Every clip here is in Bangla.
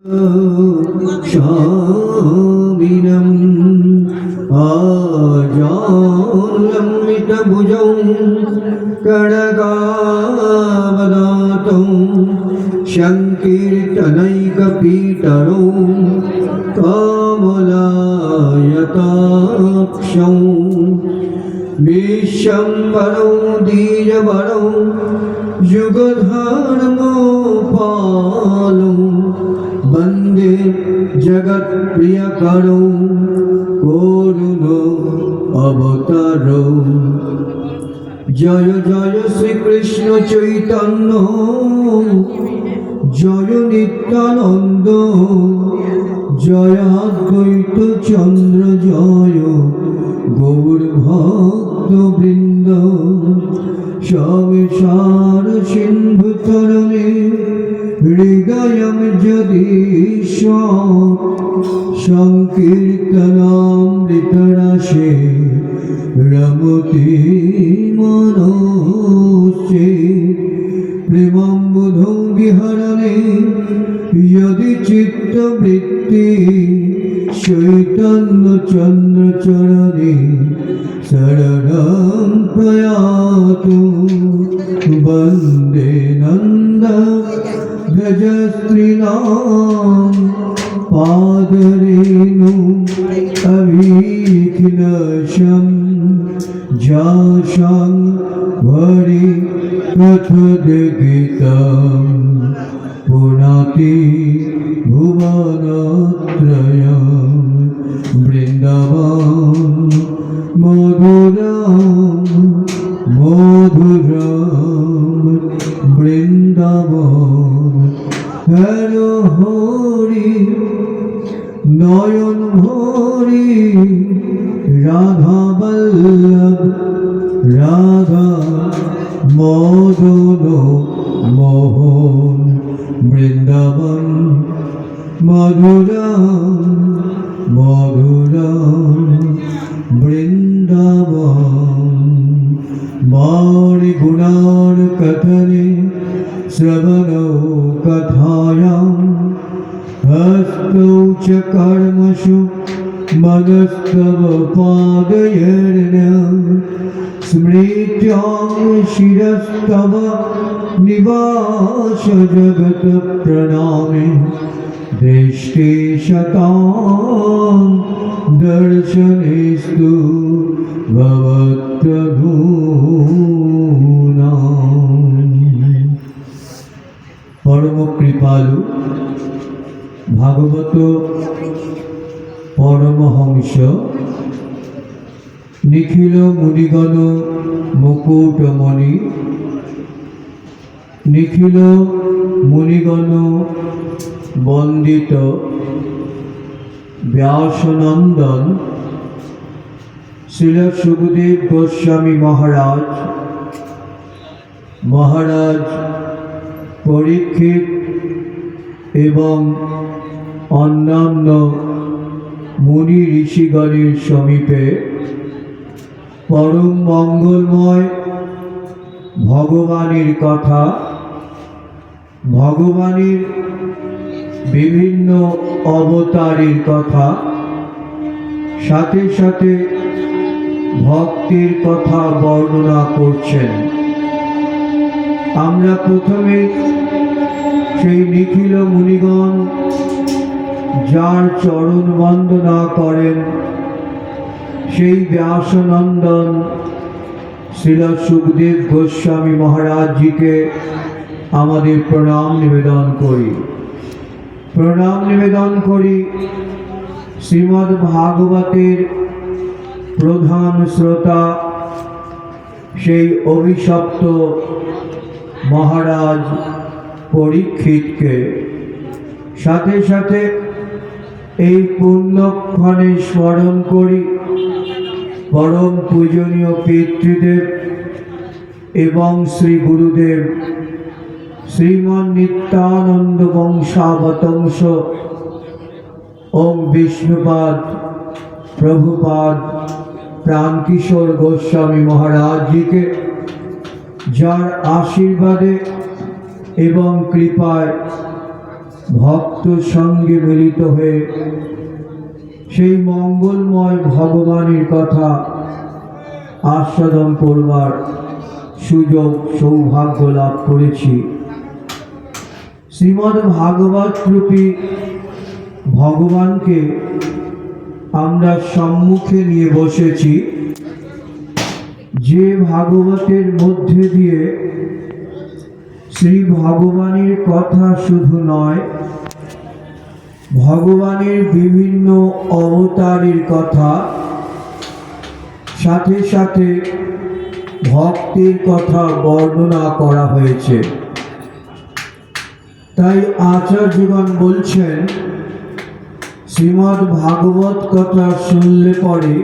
शामिनम् आजानुलम्बितभुजौ कनकावदातौ संकीर्तनैकपीतरौ कमलायताक्षौ विश्वम्भरौ धीरवरौ युगधर्मपालौ वन्दे जगत्प्रियकरौ करुणो अवतारौ। जय जय श्री कृष्ण चैतन्य जय नित्यानंद जय अद्वैत चंद्र जय गौर भक्त वृंद। संसार सिंधु तरणे हृदयं यदीश संकीर्तनामृतरसे रमते मनोचे। प्रेमाम्बुधौ विहरणे यदि चित्तवृत्ति चैतन्य चन्द्र चरणे शरणं प्रयातु। वन्दे नन्द व्रजस्त्रीणां पादरेणु अभिखिलशं जाशं भरि कथोद्गीतं पुनाति भुवनत्रयं। वृन्दावन मधुरं मधुरं वृन्दावन। हेलो हरि नयन भरि राधा वल्लभ राधा मदन मोहन। वृन्दावन मधुरं मधुरं वृन्दावन। माणि गुणान् कथने श्रवणौ कथायां हस्तौ च कर्मसु मनस्तव पादयोर्न। स्मृत्यां शिरस्तव निवास जगत प्रणामे। दृष्टि शतां दर्शनेस्तु भवद्प्रभूनाम्। परम कृपालु भागवत परमहंस निखिल मुनिगण मुकुटमणि निखिल मुनिगण वंदित व्यासनंदन श्रील सुखदेव गोस्वामी महाराज महाराज परीक्षित एवं अन्यान्य मुनि ऋषिगणेर समीपे परम मंगलमय भगवानेर कथा भगवानेर विभिन्न अवतारेर कथा साथे साथे भक्तिर कथा वर्णना करछेन। आमरा प्रथमे सेई निखिल मुनिगण जार चरण वंदना करें सेई व्यासनंदन श्रील सुखदेव गोस्वामी महाराज जी के आमादेर प्रणाम निवेदन करी। प्रणाम निवेदन करी श्रीमद् भागवतेर प्रधान श्रोता सेई अभिशप्त महाराज परीक्षित के साथे साथे এই পুণ্যক্ষণে স্মরণ করি परम पूजनीय पितृदेव एवं श्री गुरुदेव श्रीमन नित्यानंद वंशावतंश ओम विष्णुपाद प्रभुपाद प्राणकिशोर गोस्वामी महाराज जी के जार आशीर्वादे एवं कृपाय ভক্ত সঙ্গে মিলিত হয়ে সেই মঙ্গলময় ভগবানের কথা আস্বাদন করবার সুযোগ সৌভাগ্য লাভ করেছি। শ্রীমদ্ ভাগবত রূপী ভগবানকে আমরা সম্মুখে নিয়ে বসেছি, যে ভাগবতের মধ্যে দিয়ে শ্রী ভগবানের কথা শুধু নয়, ভগবানের বিভিন্ন অবতারের কথা, সাথে সাথে ভক্তের কথা বর্ণনা করা হয়েছে। তাই আচার্যগণ বলছেন, শ্রীমদ্ ভাগবত কথা শুনলে পরে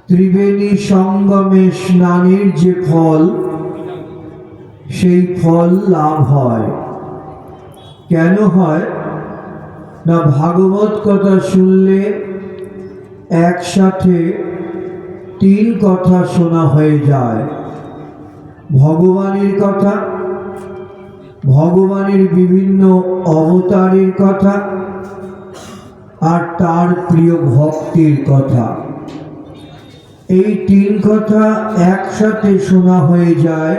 ত্রিবেণী সঙ্গমে স্নানের যে ফল, সেই ফল লাভ হয়। কেন হয় না, ভাগবত কথা শুনলে একসাথে 3 কথা শোনা হয়ে যায়। ভগবানের কথা, ভগবানের বিভিন্ন অবতারের কথা, আর তার প্রিয় ভক্তির কথা। এই 3 কথা একসাথে শোনা হয়ে যায়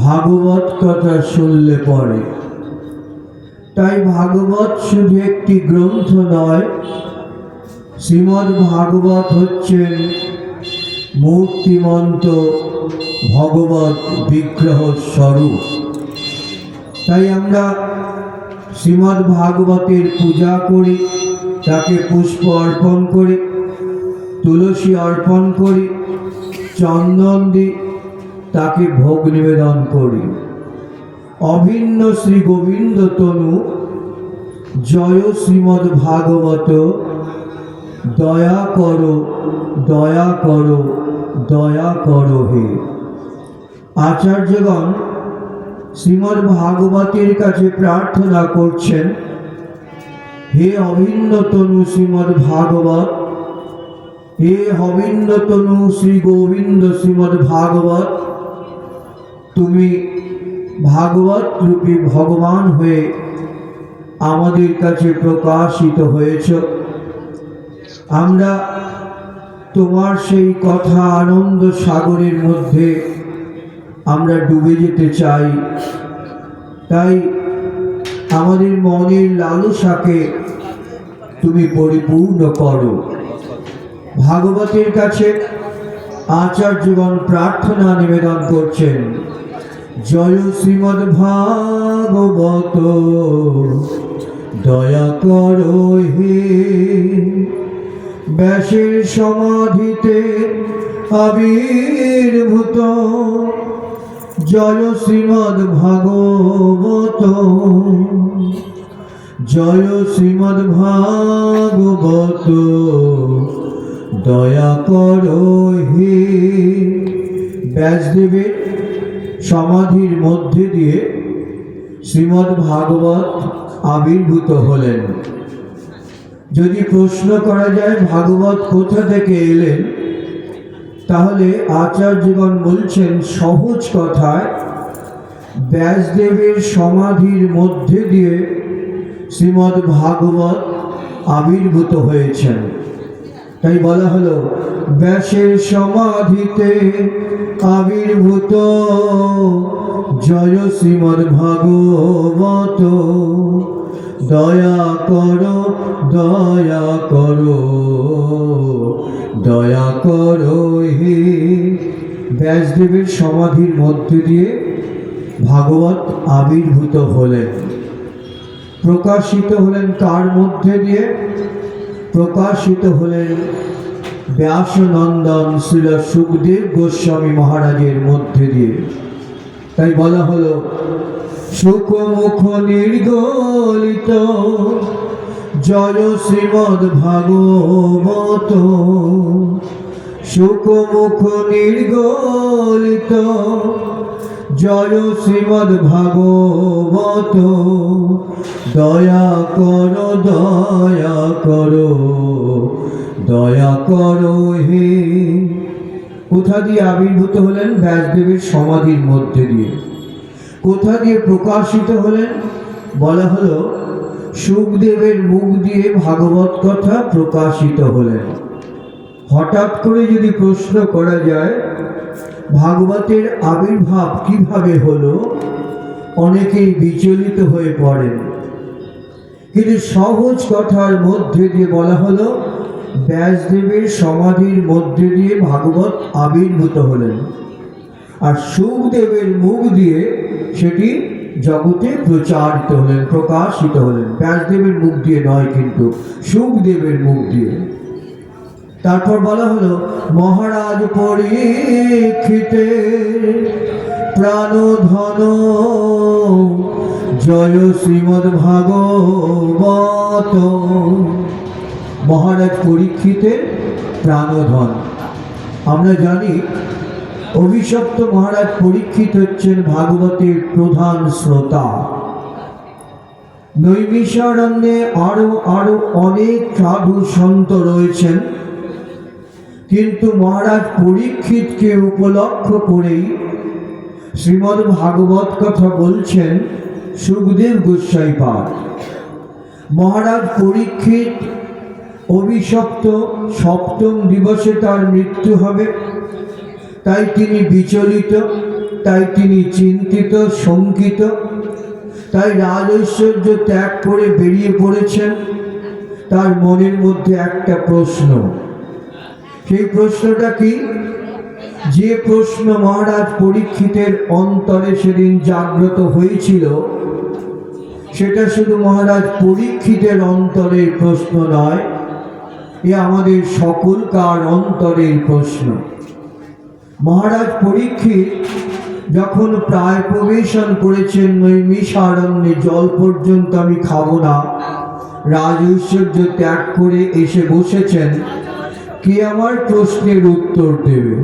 ভাগবত কথা শুনলে পরে। তাই ভাগবত শুধু একটি গ্রন্থ নয়, শ্রীমদ্ ভাগবত হচ্ছেন মূর্তিমন্ত ভগবত বিগ্রহ স্বরূপ। তাই আমরা শ্রীমদ্ ভাগবতের পূজা করি, তাকে পুষ্প অর্পণ করি, তুলসী অর্পণ করি, চন্দন দিই, তাকে ভোগ নিবেদন করি। অভিন্ন শ্রী গোবিন্দ তনু জয় শ্রীমদ্ ভাগবত, দয়া করো দয়া করো দয়া করো হে। আচার্যগণ শ্রীমদ্ ভাগবতের কাছে প্রার্থনা করছেন, হে অভিন্ন তনু শ্রীমদ্ ভাগবত, হে অভিন্ন তনু শ্রী গোবিন্দ শ্রীমদ্ ভাগবত, তুমি ভাগবত রূপী ভগবান হয়ে আমাদের কাছে প্রকাশিত হয়েছ। আমরা তোমার সেই কথা আনন্দ সাগরের মধ্যে আমরা ডুবে যেতে চাই। তাই আমাদের মনের লালসাকে তুমি পরিপূর্ণ করো। ভাগবতের কাছে আচার্যগণ প্রার্থনা নিবেদন করছেন, জয় শ্রীমদ্ ভাগবত, দয়া করো হে। ব্যাসের সমাধিতে আবির্ভূত, জয় শ্রীমদ্ ভাগবত, জয় শ্রীমদ্ ভাগবত, দয়া করো হে। ব্যাসদেবের সমাধির মধ্যে দিয়ে শ্রীমদ্ ভাগবত আবির্ভূত হলেন। যদি প্রশ্ন করা যায় ভাগবত কোথা থেকে এলেন, তাহলে আচার্যগণ বলছেন সহজ কথায়, ব্যাসদেবের সমাধির মধ্যে দিয়ে শ্রীমদ্ ভাগবত আবির্ভূত হয়েছেন। তাই বলা হলো, ব্যাসের সমাধিতে আবির্ভূত, জয় শ্রীমদ্ ভাগবত, দয়া করো দয়া করো দয়া করো হে। ব্যাসদেবের সমাধির মধ্যে দিয়ে ভাগবত আবির্ভূত হলেন। প্রকাশিত হলেন কার মধ্যে দিয়ে? প্রকাশিত হলেন ব্যাসনন্দন শ্রীল সুখদেব গোস্বামী মহারাজের মধ্যে দিয়ে। তাই বলা হলো, সুখমুখ নির্গলিত, জয় শ্রীমদ্ ভাগবত, সুখমুখ নির্গলিত, জয় শ্রীমদ্ ভাগবত, দয়া করো দয়া করো দয়া করো হে। কোথা দিয়ে আবির্ভূত হলেন? ব্যাসদেবের সমাধির মধ্যে দিয়ে। কোথা দিয়ে প্রকাশিত হলেন? বলা হলো শুকদেবের মুখ দিয়ে ভাগবত কথা প্রকাশিত হলেন। হঠাৎ করে যদি প্রশ্ন করা যায় ভাগবতের আবির্ভাব কিভাবে হলো, অনেকেই বিচলিত হয়ে পড়েন। কিন্তু সহজ কথার মধ্যে দিয়ে বলা হলো ব্যাসদেবের সমাধির মধ্যে দিয়ে ভাগবত আবির্ভূত হলেন, আর শুকদেবের মুখ দিয়ে সেটি জগতে প্রচারিত হলেন, প্রকাশিত হলেন। ব্যাসদেবের মুখ দিয়ে নয়, কিন্তু শুকদেবের মুখ দিয়ে। তারপর বলা হলো মহারাজ পরীক্ষিতের প্রাণধন জয় শ্রীমদ্ ভাগবত। মহারাজ পরীক্ষিতের প্রাণধন। আমরা জানি অভিশপ্ত মহারাজ পরীক্ষিত হচ্ছেন ভাগবতের প্রধান শ্রোতা। নৈমিষারণ্যে আরো অনেক সাধু সন্ত রয়েছেন, কিন্তু মহারাজ পরীক্ষিতকে উপলক্ষ করেই শ্রীমদ্ ভাগবত কথা বলছেন সুখদেব গোস্বাইপাদ। মহারাজ পরীক্ষিত অভিশপ্ত, সপ্তম দিবসে তার মৃত্যু হবে, তাই তিনি বিচলিত, তাই তিনি চিন্তিত, শঙ্কিত, তাই রাজৈশ্বর্য ত্যাগ করে বেরিয়ে পড়েছেন। তার মনের মধ্যে একটা প্রশ্ন, সেই প্রশ্নটা কি? যে প্রশ্ন মহারাজ পরীক্ষিতের অন্তরে সেদিন জাগ্রত হয়েছিল, সেটা শুধু মহারাজ পরীক্ষিতের অন্তরের প্রশ্ন নয়, এ আমাদের সকলকার অন্তরের প্রশ্ন। মহারাজ পরীক্ষিত যখন প্রায় প্রবেশন করেছেন নৈমিষারণ্যে, জল পর্যন্ত আমি খাবো না, রাজৈশ্বর্য ত্যাগ করে এসে বসেছেন, কে আমার প্রশ্নের উত্তর দেবে?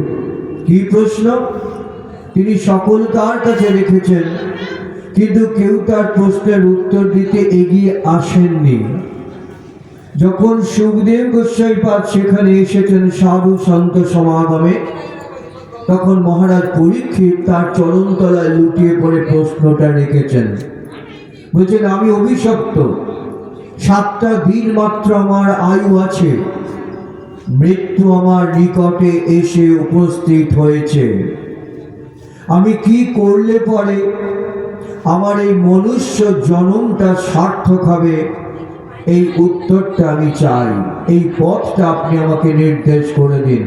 কি প্রশ্ন? তিনি সকলকার কাছে রেখেছেন, কিন্তু কেউ তার প্রশ্নের উত্তর দিতে এগিয়ে আসেননি। যখন সুখদেব গোস্বাইপাদ সেখানে এসেছেন সাধু সন্ত সমাগমে, তখন মহারাজ পরীক্ষিত তার চরণতলায় লুটিয়ে পড়ে প্রশ্নটা রেখেছেন। বলছেন, আমি অভিশপ্ত, 7টা দিন মাত্র আমার আয়ু আছে, মৃত্যু আমার নিকটে এসে উপস্থিত হয়েছে। আমি কি করলে পরে আমার এই মনুষ্য জন্মটা সার্থক হবে, এই উত্তরটা আমি চাই। এই পথটা আপনি আমাকে নির্দেশ করে দিন।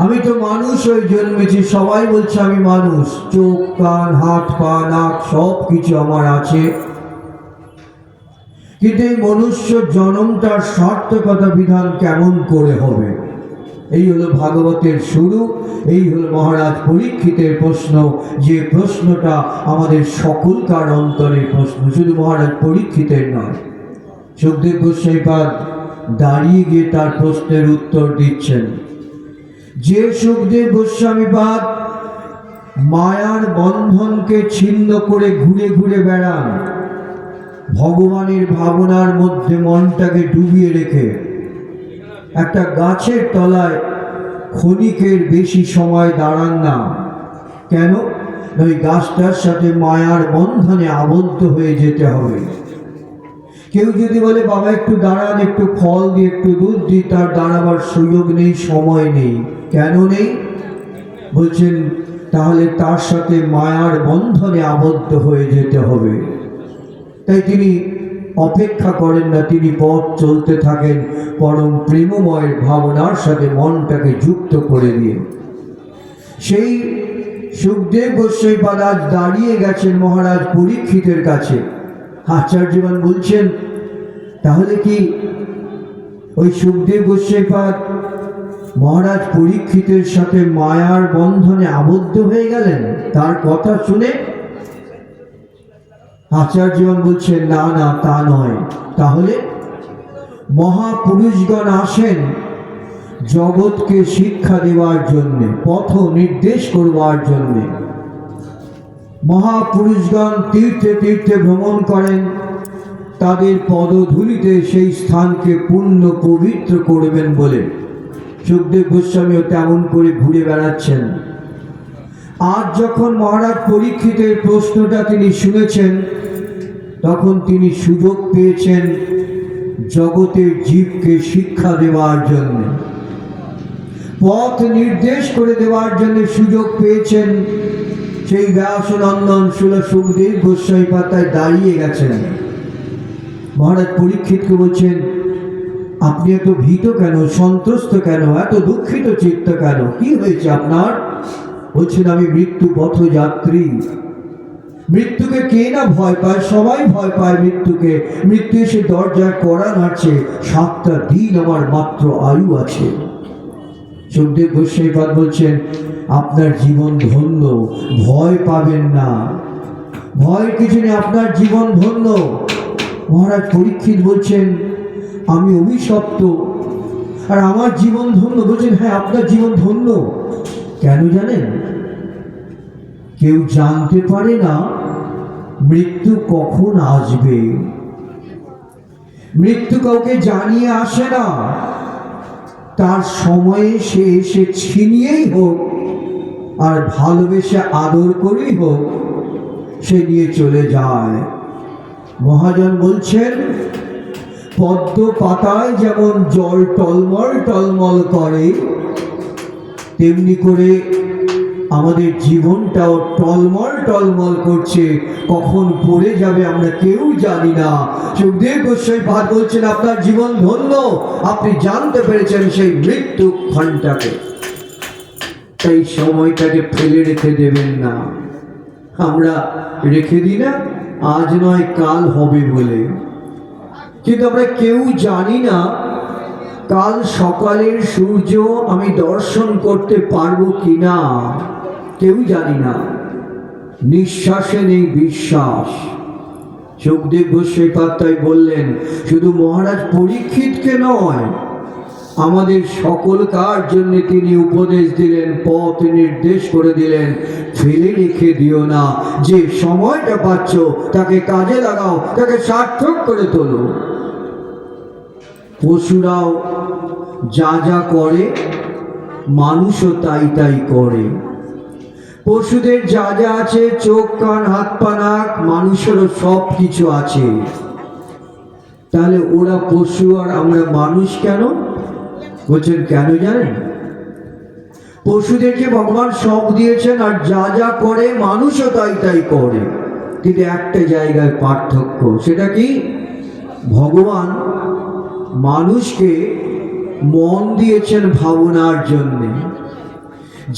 আমি তো মানুষ হয়ে জন্মেছি, সবাই বলছে আমি মানুষ, চোখ কান হাত পা নাক সব কিছু আমার আছে, কিন্তু এই মনুষ্য জন্মটার সার্থকতা বিধান কেমন করে হবে? এই হলো ভাগবতের শুরু, এই হলো মহারাজ পরীক্ষিতের প্রশ্ন, যে প্রশ্নটা আমাদের সকলকার অন্তরের প্রশ্ন, শুধু মহারাজ পরীক্ষিতের নয়। সুখদেব গোস্বাইপাদ দাঁড়িয়ে গিয়ে তার প্রশ্নের উত্তর দিচ্ছেন। যে সুখদেব গোস্বামীপাদ মায়ার বন্ধনকে ছিন্ন করে ঘুরে ঘুরে বেড়ান, ভগবানের ভাবনার মধ্যে মনটাকে ডুবিয়ে রেখে একটা গাছের তলায় ক্ষণিকের বেশি সময় দাঁড়ান না, কেন? ওই গাছটার সাথে মায়ার বন্ধনে আবদ্ধ হয়ে যেতে হবে। কেউ যদি বলে বাবা একটু দাঁড়ান, একটু ফল দিই, একটু দুধ দিই, তার দাঁড়াবার সুযোগ নেই, সময় নেই। কেন নেই? বলছেন তাহলে তার সাথে মায়ার বন্ধনে আবদ্ধ হয়ে যেতে হবে। তাই তিনি অপেক্ষা করেন না, তিনি পথ চলতে থাকেন পরম প্রেমময়ের ভাবনার সাথে মনটাকে যুক্ত করে দিয়ে। সেই সুখদেব গোস্বাইপাদ আজ দাঁড়িয়ে গেছেন মহারাজ পরীক্ষিতের কাছে। আচার্যবান বলছেন, তাহলে কি ওই সুখদেব গোস্বাইপাদ মহারাজ পরীক্ষিতের সাথে মায়ার বন্ধনে আবদ্ধ হয়ে গেলেন তার কথা শুনে? আচার্যগণ বলছেন, না না, তা নয়। তাহলে মহাপুরুষগণ আসেন জগৎকে শিক্ষা দেওয়ার জন্যে, পথ নির্দেশ করবার জন্যে। মহাপুরুষগণ তীর্থে তীর্থে ভ্রমণ করেন, তাদের পদধূলিতে সেই স্থানকে পূর্ণ পবিত্র করবেন বলে। সুখদেব গোস্বামীও তেমন করে ঘুরে বেড়াচ্ছেন। আজ যখন মহারাজ পরীক্ষিতের প্রশ্নটা তিনি শুনেছেন, তখন তিনি সুযোগ পেয়েছেন জগতের জীবকে শিক্ষা দেওয়ার জন্য, পথ নির্দেশ করে দেওয়ার জন্য সুযোগ পেয়েছেন। সেই ব্যাসনন্দন সুখদেব গোস্বামী পাতায় দাঁড়িয়ে গেছেন। মহারাজ পরীক্ষিতকে বলছেন, আপনি এত ভীত কেন, সন্ত্রস্ত কেন, এত দুঃখিত চিত্ত কেন, কি হয়েছে আপনার? বলছেন, আমি মৃত্যু পথযাত্রী। মৃত্যুকে কে না ভয় পায়? সবাই ভয় পায় মৃত্যুকে। মৃত্যু এসে দরজায় কড়া নাড়ছে, 7টা দিন আমার মাত্র আয়ু আছে। সুখদেব গোস্বামী পাদ বলছেন, আপনার জীবন ধন্য, ভয় পাবেন না, ভয়ের কিছু নেই, আপনার জীবন ধন্য। মহারাজ পরীক্ষিত বলছেন, আমি অভিশপ্ত আর আমার জীবন ধন্য। বলছেন, হ্যাঁ, আপনার জীবন ধন্য। কেন জানেন? কেউ জানতে পারে না মৃত্যু কখন আসবে। মৃত্যু কাউকে জানিয়ে আসে না, তার সময়ে সে এসে ছিনিয়েই হোক আর ভালোবেসে আদর করেই হোক, সে নিয়ে চলে যায়। মহাজন বলছেন, পদ্ম পাতায় যেমন জল টলমল টলমল করে, তেমনি করে আমাদের জীবনটাও টলমল টলমল করছে। কখন পড়ে যাবে আমরা কেউ জানি না। সুখদেব গোস্বামী পাদ বলছেন, আপনার জীবন ধন্য, আপনি জানতে পেরেছেন সেই মৃত্যু ক্ষণটাকে। তাই সময়টাকে ফেলে রেখে দেবেন না। আমরা রেখে দিই না, আজ নয় কাল হবে বলে, কিন্তু আমরা কেউ জানি না কাল সকালের সূর্য আমি দর্শন করতে পারবো কিনা, কেউ জানি না। নিঃশ্বাসে নেই বিশ্বাস। সুখদেব গোস্বামী পাত্তাই বললেন, শুধু মহারাজ পরীক্ষিতকে নয়, আমাদের সকলকার জন্য তিনি উপদেশ দিলেন, পথ নির্দেশ করে দিলেন, ফেলে রেখে দিও না। যে সময়টা পাচ্ছ তাকে কাজে লাগাও, তাকে সার্থক করে তোলো। পশুরাও যা যা করে, মানুষও তাই তাই করে। পশুদের যা যা আছে, চোখ কান হাত পা নাক, মানুষেরও সব কিছু আছে। তাহলে ওরা পশু আর আমরা মানুষ কেন? বলছেন, কেন জানেন? পশুদেরকে ভগবান সব দিয়েছেন, আর যা যা করে মানুষও তাই তাই করে, কিন্তু একটা জায়গায় পার্থক্য। সেটা কি? ভগবান মানুষকে মন দিয়েছেন ভাবনার জন্যে।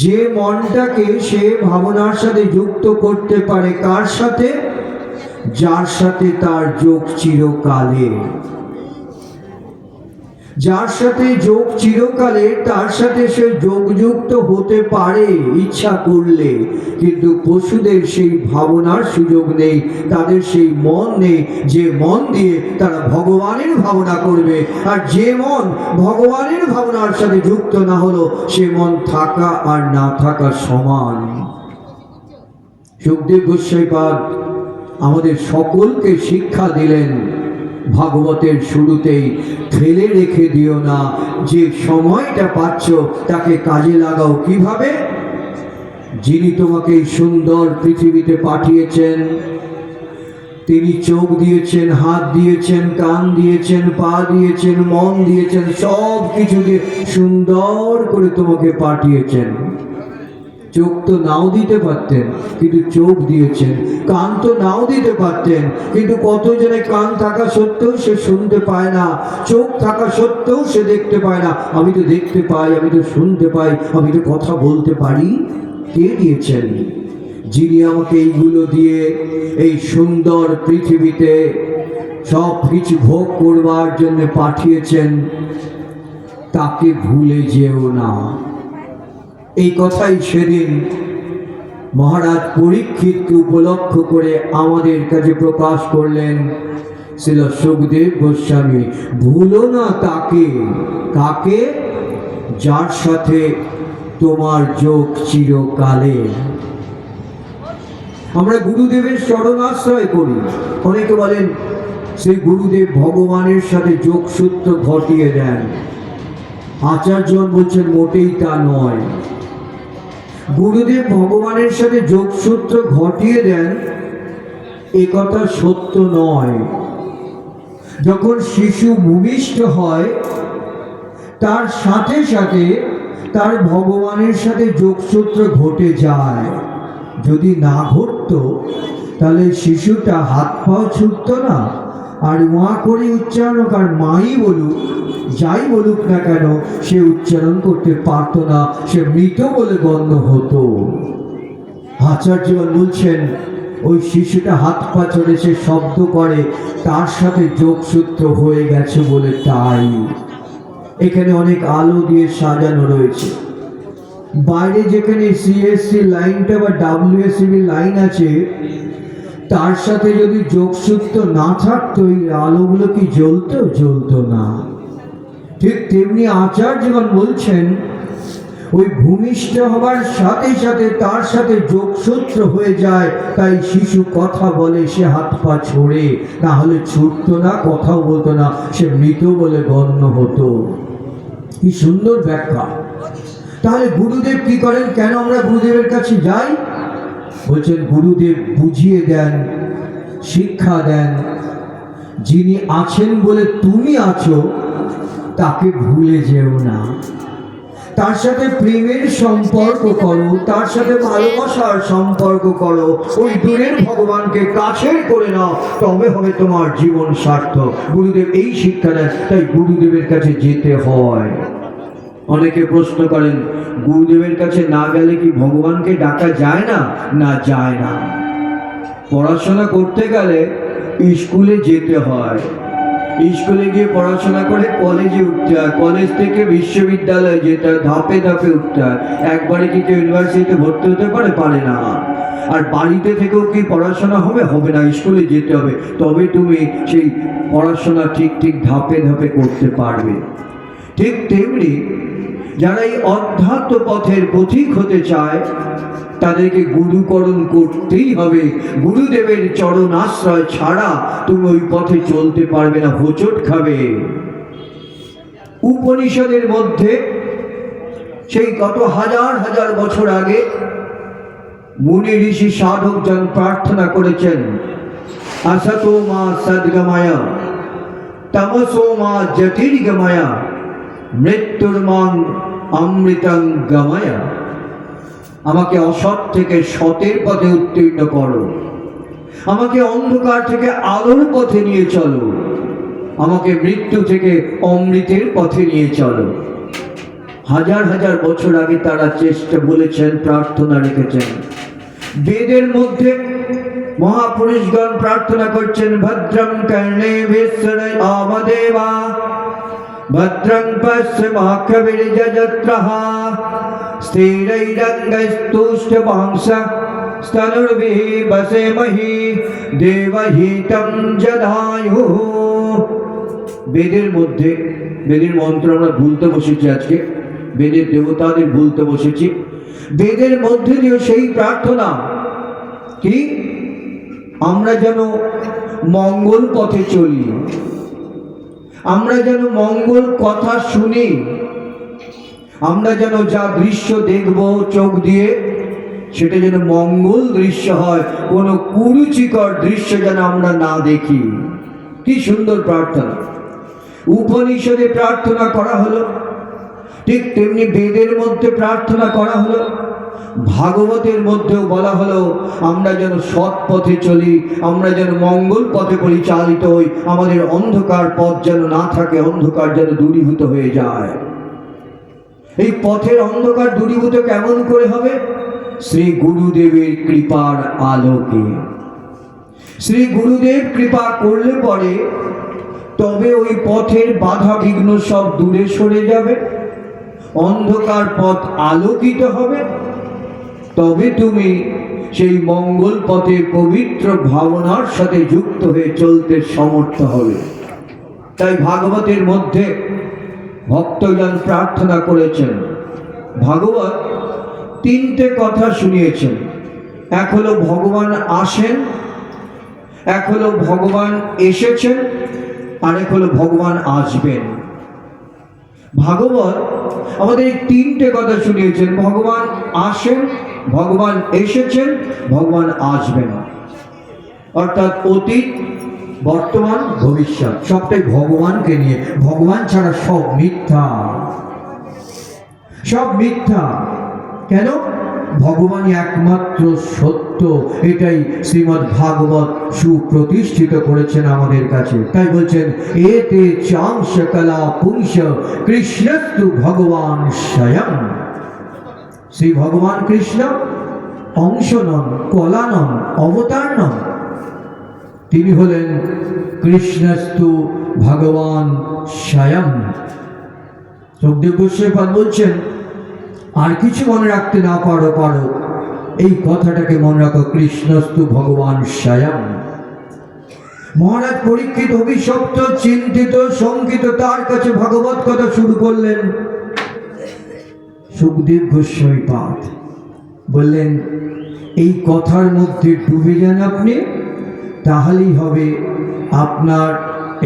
যে মনটাকে সে ভাবনার সাথে যুক্ত করতে পারে, কার সাথে? যার সাথে তার যোগ চিরকালে। যার সাথে যোগ চিরকালে, তার সাথে সে যোগযুক্ত হতে পারে ইচ্ছা করলে। কিন্তু পশুদের সেই ভাবনার সুযোগ নেই, তাদের সেই মন নেই যে মন দিয়ে তারা ভগবানের ভাবনা করবে। আর যে মন ভগবানের ভাবনার সাথে যুক্ত না হলো, সে মন থাকা আর না থাকা সমান। সুখদেব গোস্বামী পাদ আমাদের সকলকে শিক্ষা দিলেন ভাগবতের শুরুতেই, ফেলে রেখে দিও না। যে সময়টা পাচ্ছ তাকে কাজে লাগাও। কিভাবে? যিনি তোমাকে এই সুন্দর পৃথিবীতে পাঠিয়েছেন, তিনি চোখ দিয়েছেন, হাত দিয়েছেন, কান দিয়েছেন, পা দিয়েছেন, মন দিয়েছেন, সব কিছু দিয়ে সুন্দর করে তোমাকে পাঠিয়েছেন। চোখ তো নাও দিতে পারতেন, কিন্তু চোখ দিয়েছেন। কান তো নাও দিতে পারতেন, কিন্তু কতজনে কান থাকা সত্ত্বেও সে শুনতে পায় না, চোখ থাকা সত্ত্বেও সে দেখতে পায় না। আমি তো দেখতে পাই, আমি তো শুনতে পাই, আমি তো কথা বলতে পারি। কে দিয়েছেন? যিনি আমাকে এইগুলো দিয়ে এই সুন্দর পৃথিবীতে সব কিছু ভোগ করবার জন্য পাঠিয়েছেন, তাকে ভুলে যেও না। এই কথাই সেদিন মহারাজ পরীক্ষিতকে উপলক্ষ করে আমাদের কাছে প্রকাশ করলেন শ্রীল সুখদেব গোস্বামী। ভুলো না তাকে। কাকে? যার সাথে তোমার যোগ চিরকালে। আমরা গুরুদেবের শরণাশ্রয় করি। অনেকে বলেন সেই গুরুদেব ভগবানের সাথে যোগসূত্র ঘটিয়ে দেন। আচার্যগণ বলছেন মোটেই তা নয়। গুরুদেব ভগবানের সাথে যোগসূত্র ঘটিয়ে দেন এ কথা সত্য নয়। যখন শিশু ভূমিষ্ঠ হয় তার সাথে সাথে তার ভগবানের সাথে যোগসূত্র ঘটে যায়। যদি না ঘটতো তাহলে শিশুটা হাত পাও ছুটত না, আর মা করে উচ্চারণ হোক আর মাই বলুক, যাই বলুক না কেন সে উচ্চারণ করতে পারত না, সে মৃত বলে গণ্য হতো। আচার্যগণ বলছেন ওই শিশুটা হাত পা চড়ে সে শব্দ করে, তার সাথে যোগসূত্র হয়ে গেছে বলে তাই। এখানে অনেক আলো দিয়ে সাজানো রয়েছে। বাইরে যেখানে সিএসসি লাইনটা বা ডাব্লিউএসসি লাইন আছে তার সাথে যদি যোগসূত্র না থাকতো এই আলোগুলো কি জ্বলতো? জ্বলতো না। ঠিক তেমনি আচার্যগণ বলছেন ওই ভূমিষ্ঠ হবার সাথে সাথে তার সাথে যোগসূত্র হয়ে যায়, তাই শিশু কথা বলে, সে হাত পা ছড়ে, না হলে ছুটতো না, কথাও বলতো না, সে মৃত বলে গণ্য হতো। কি সুন্দর ব্যাখ্যা। তাহলে গুরুদেব কি করেন? কেন আমরা গুরুদেবের কাছে যাই? বলছেন গুরুদেব বুঝিয়ে দেন, শিক্ষা দেন। যিনি আছেন বলে তুমি আছো তাকে ভুলে যেও না। তার সাথে প্রেমের সম্পর্ক করো, তার সাথে ভালোবাসার সম্পর্ক করো, ওই দূরের ভগবানকে কাছের করে নাও, তবে হবে তোমার জীবন সার্থক। গুরুদেব এই শিক্ষা দেন, তাই গুরুদেবের কাছে যেতে হয়। অনেকে প্রশ্ন করেন গুরুদেবের কাছে না গেলে কি ভগবানকে ডাকা যায় না? না, যায় না। পড়াশোনা করতে গেলে স্কুলে যেতে হয়, স্কুলে গিয়ে পড়াশোনা করে কলেজে উঠতে হয়, কলেজ থেকে বিশ্ববিদ্যালয়ে যেতে হয়, ধাপে ধাপে উঠতে হয়। একবারে কি কেউ ইউনিভার্সিটিতে ভর্তি হতে পারে? পারে না। আর বাড়িতে থেকেও কি পড়াশোনা হবে? হবে না। স্কুলে যেতে হবে, তবে তুমি সেই পড়াশোনা ঠিক ঠিক ধাপে ধাপে করতে পারবে। ঠিক তেমনি যারা এই অধ্যাত্ম পথের পথিক হতে চায় তাদেরকে গুরুকরণ করতেই হবে। গুরুদেবের চরণ আশ্রয় ছাড়া তুমি ওই পথে চলতে পারবে না, হোঁচট খাবে। উপনিষদের মধ্যে সেই কত হাজার হাজার বছর আগে মুনি ঋষি সাধকজন প্রার্থনা করেছেন, আসতো মা সদ্গময় তমসো মা জ্যোতির্গময় মৃত্যুর মান অমৃতং গময়। আমাকে অসৎ থেকে সতের পথে উত্তীর্ণ করো, আমাকে অন্ধকার থেকে আলোর পথে নিয়ে চলো, আমাকে মৃত্যু থেকে অমৃতের পথে নিয়ে চলো। হাজার হাজার বছর আগে তারা চেষ্টা বলেছেন, প্রার্থনা রেখেছেন। বেদের মধ্যে মহাপুরুষগণ প্রার্থনা করছেন, ভদ্রং কর্ণেভিঃ শৃণুয়ামদেবা ভদ্রং পশ্যমাক্ষভির্যজত্রঃ স্থিরৈরঙ্গৈस्तुष्टुवांसस्तनुर्भिः वसेमहि देवहितं जदायुः। বেদের মধ্যে, বেদের মন্ত্র আমরা ভুলতে বসেছি, আজকে বেদের দেবতাদের ভুলতে বসেছি। বেদের মধ্যে দিয়েও সেই প্রার্থনা কি, আমরা যেন মঙ্গল পথে চলি, আমরা যেন মঙ্গল কথা শুনি, আমরা যেন যা দৃশ্য দেখব চোখ দিয়ে সেটা যেন মঙ্গল দৃশ্য হয়, কোনো কুরুচিকর দৃশ্য যেন আমরা না দেখি। কি সুন্দর প্রার্থনা। উপনিষদে প্রার্থনা করা হলো, ঠিক তেমনি বেদের মধ্যে প্রার্থনা করা হলো, ভাগবতের মধ্যেও বলা হলো আমরা যেন সৎ পথে চলি, আমরা যেন মঙ্গল পথে পরিচালিত হই, আমাদের অন্ধকার পথ যেন না থাকে, অন্ধকার যেন দূরীভূত হয়ে যায়। এই পথের অন্ধকার দূরীভূত কেমন করে হবে? শ্রী গুরুদেবের কৃপার আলোকে। শ্রী গুরুদেব কৃপা করলে পরে তবে ওই পথের বাধা বিঘ্ন সব দূরে সরে যাবে, অন্ধকার পথ আলোকিত হবে, তবে তুমি সেই মঙ্গল পথে পবিত্র ভাবনার সাথে যুক্ত হয়ে চলতে সমর্থ হবে। তাই ভাগবতের মধ্যে ভক্তজন প্রার্থনা করেছেন, ভাগবত তিনটে কথা শুনিয়েছেন। এক হলো ভগবান আসেন, এক হলো ভগবান এসেছেন, আর এক হলো ভগবান আসবেন। ভাগবত আমাদের এই তিনটে কথা শুনিয়েছেন, ভগবান আসেন, ভগবান এসেছেন, ভগবান আসবেন। অর্থাৎ অতীত, বর্তমান, ভবিষ্যৎ সবটাই ভগবানকে নিয়ে। ভগবান ছাড়া সব মিথ্যা, সব মিথ্যা। কেন? ভগবানই একমাত্র সত্য, এটাই শ্রীমদ্ ভাগবত সুপ্রতিষ্ঠিত করেছেন আমাদের কাছে। তাই বলছেন, এতে চাংশ কলা পুংস কৃষ্ণস্তু ভগবান স্বয়ং। শ্রী ভগবান কৃষ্ণ অংশ নন, কলা নন, অবতার নন, তিনি হলেন কৃষ্ণস্তু ভগবান স্বয়ং। সুখদেব গোস্বামী বলছেন, আর কিছু মনে রাখতে না পারো, এই কথাটাকে মনে রাখো, কৃষ্ণস্তু ভগবান স্বয়ং। মহারাজ পরীক্ষিত অভিশপ্ত, চিন্তিত, শঙ্কিত, তার কাছে ভাগবত কথা শুরু করলেন। সুখদেব গোস্বামী পাঠ বললেন, এই কথার মধ্যে ডুবে যান আপনি, তাহলেই হবে আপনার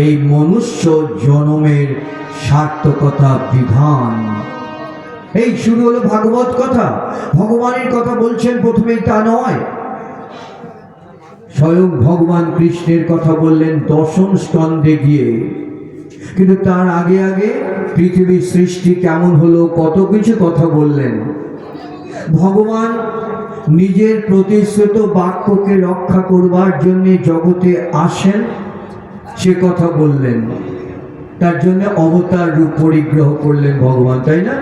এই মনুষ্য জন্মের সার্থকতা বিধান। এই শুরু হলো ভাগবত কথা। ভগবানের কথা বলছেন প্রথমেই তা নয়, স্বয়ং ভগবান কৃষ্ণের কথা বললেন দশম স্কন্ধে গিয়ে। কিন্তু তার আগে আগে পৃথিবীর সৃষ্টি কেমন হলো, কত কিছু কথা বললেন। ভগবান নিজের প্রতিশ্রুত বাক্যকে রক্ষা করবার জন্য জগতে আসেন, সে কথা বললেন। তার জন্য অবতার রূপ পরিগ্রহ করলেন ভগবান, তাই না?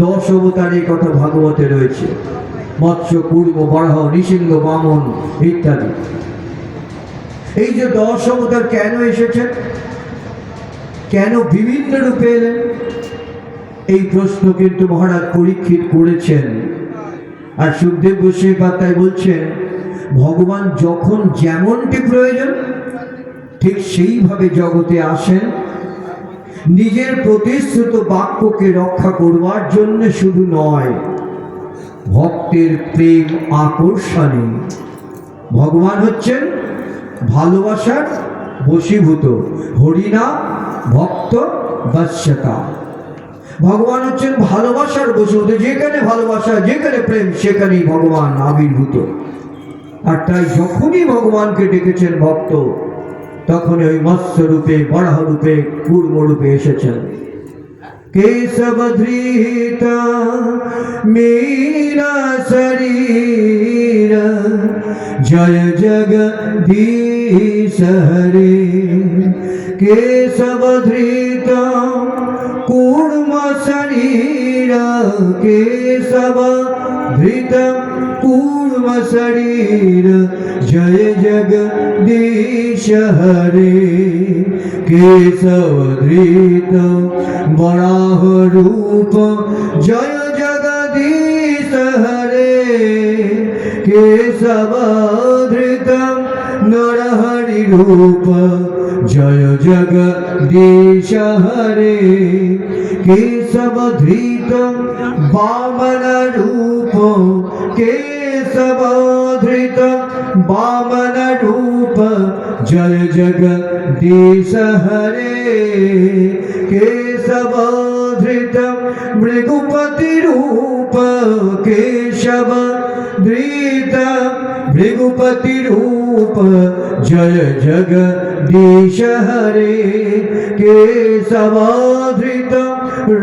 10 অবতারের কথা ভাগবতে রয়েছে, মৎস্য, কূর্ম, বরাহ, নৃসিংহ, বামন ইত্যাদি। এই যে 10 অবতার কেন এসেছেন, কেন বিভিন্ন রূপে এলেন, এই প্রশ্ন কিন্তু মহারাজ পরীক্ষিত করেছেন। আর সুখদেব গোস্বামী পাত্তায় বলছেন, ভগবান যখন যেমনটি প্রয়োজন ঠিক সেইভাবে জগতে আসেন, নিজের প্রতিশ্রুত বাক্যকে রক্ষা করবার জন্য শুধু নয়, ভক্তের প্রেম আকর্ষণে। ভগবান হচ্ছেন ভালোবাসার বশীভূত, হরিনা ভক্ত বশ্যতা। ভগবান হচ্ছেন ভালোবাসার বশীভূত, যেখানে ভালোবাসা, যেখানে প্রেম, সেখানেই ভগবান আবির্ভূত। আর তাই যখনই ভগবানকে ডেকেছেন ভক্ত, তখন ওই মৎস্য রূপে, বরাহ রূপে, কূর্ম রূপে এসেছেন। কেশব ধৃত মীরা শরীর, জয় জগদীশ হরে। কেশব ধৃত কূর্ম শরীর, কেশব ধৃত কূর্ম শরীর, জয় জগদীশ হরে। কেশব ধৃত বরাহ রূপ, জয় জগদীশ হরে। কেশব ধৃত নরহরি রূপ, জয় জগদীশ হরে। কেশব ধৃত বামন রূপ, কেশব ধৃত বামন রূপ, জয় জগদীশ হরে। কেশব ধৃত মৃগুপতি রূপ, কেশব ধৃত মৃগুপতি রূপ, জয় জগদীশ হরে। কেশব ধৃত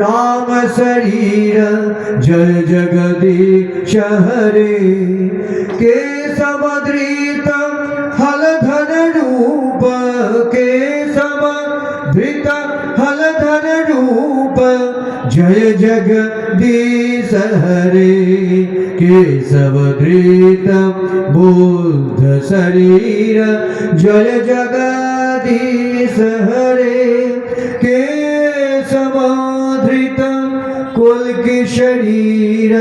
রাম শরীর, জয় জগদীশ হরে। কেশব ধৃত হলধর রূপ, কেশব ধৃত হলধর রূপ, जय जगदीश हरे केशव धृत बुद्ध शरीर जय जगदीश हरे केशव धृत कुल की शरीर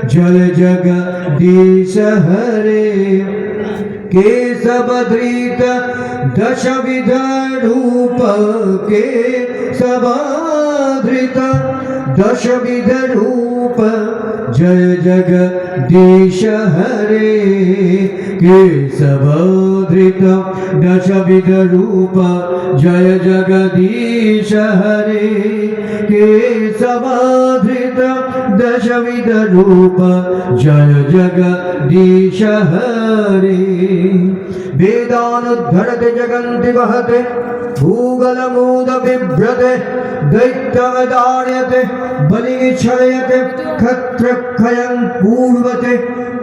जय जगदीश हरे केशव धृत दशविध रूप केशव धृत दशविध रूप जय जगदीश हरे केशव धृत दशविध रूप जय जगदीश हरे केशवाधृत दशविध रूप जय जगदीश हरे। वेदानुद्धरते जगन्ति वहते भूगलमूद बिभ्रते दैत्यवदार्यते बलिविच्छयते क्षत्रक्षयं पूर्वते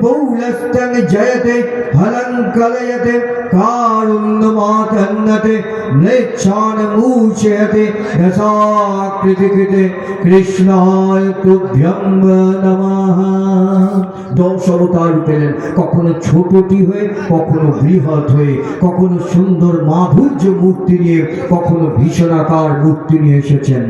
पौलस्त्यं जयते हलं कलयते कारुण्यमातन्नते म्लेच्छान् मूर्छयते यथाकृतिकृते कृष्णाय तुभ्यं नमः। 10 অবতার পেলেন, কখনো ছোটটি হয়ে, কখনো বৃহৎ হয়ে, কখনো সুন্দর মাধুর্য মূর্তি নিয়ে, কখনো ভীষণাকার মূর্তি নিয়ে এসেছেন।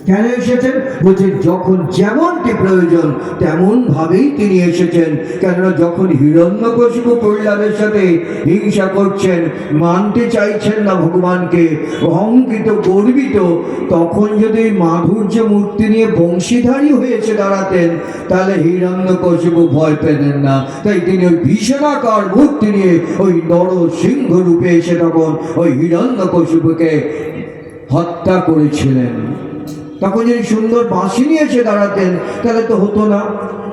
কেন এসেছেন? বলছেন যখন যেমনটি প্রয়োজন তেমন ভাবেই তিনি এসেছেন। কেননা যখন হিরণ্যকশিপু প্রহ্লাদের সাথে হিংসা করছেন, মানতে চাইছেন না ভগবানকে, অহংকৃত গর্বিত, তখন যদি মাধুর্য মূর্তি নিয়ে বংশীধারী হয়েছে দাঁড়াতেন, তাহলে হিরণ্যকশিপু ভয় পেতেন না। তাই তিনি ওই ভীষণাকার মূর্তি নিয়ে ওই নরসিংহ রূপে এসে তখন ওই হিরণ্যকশিপুকে হত্যা করেছিলেন। তখন যদি সুন্দর বাঁশি নিয়ে এসে দাঁড়াতেন তাহলে তো হতো না।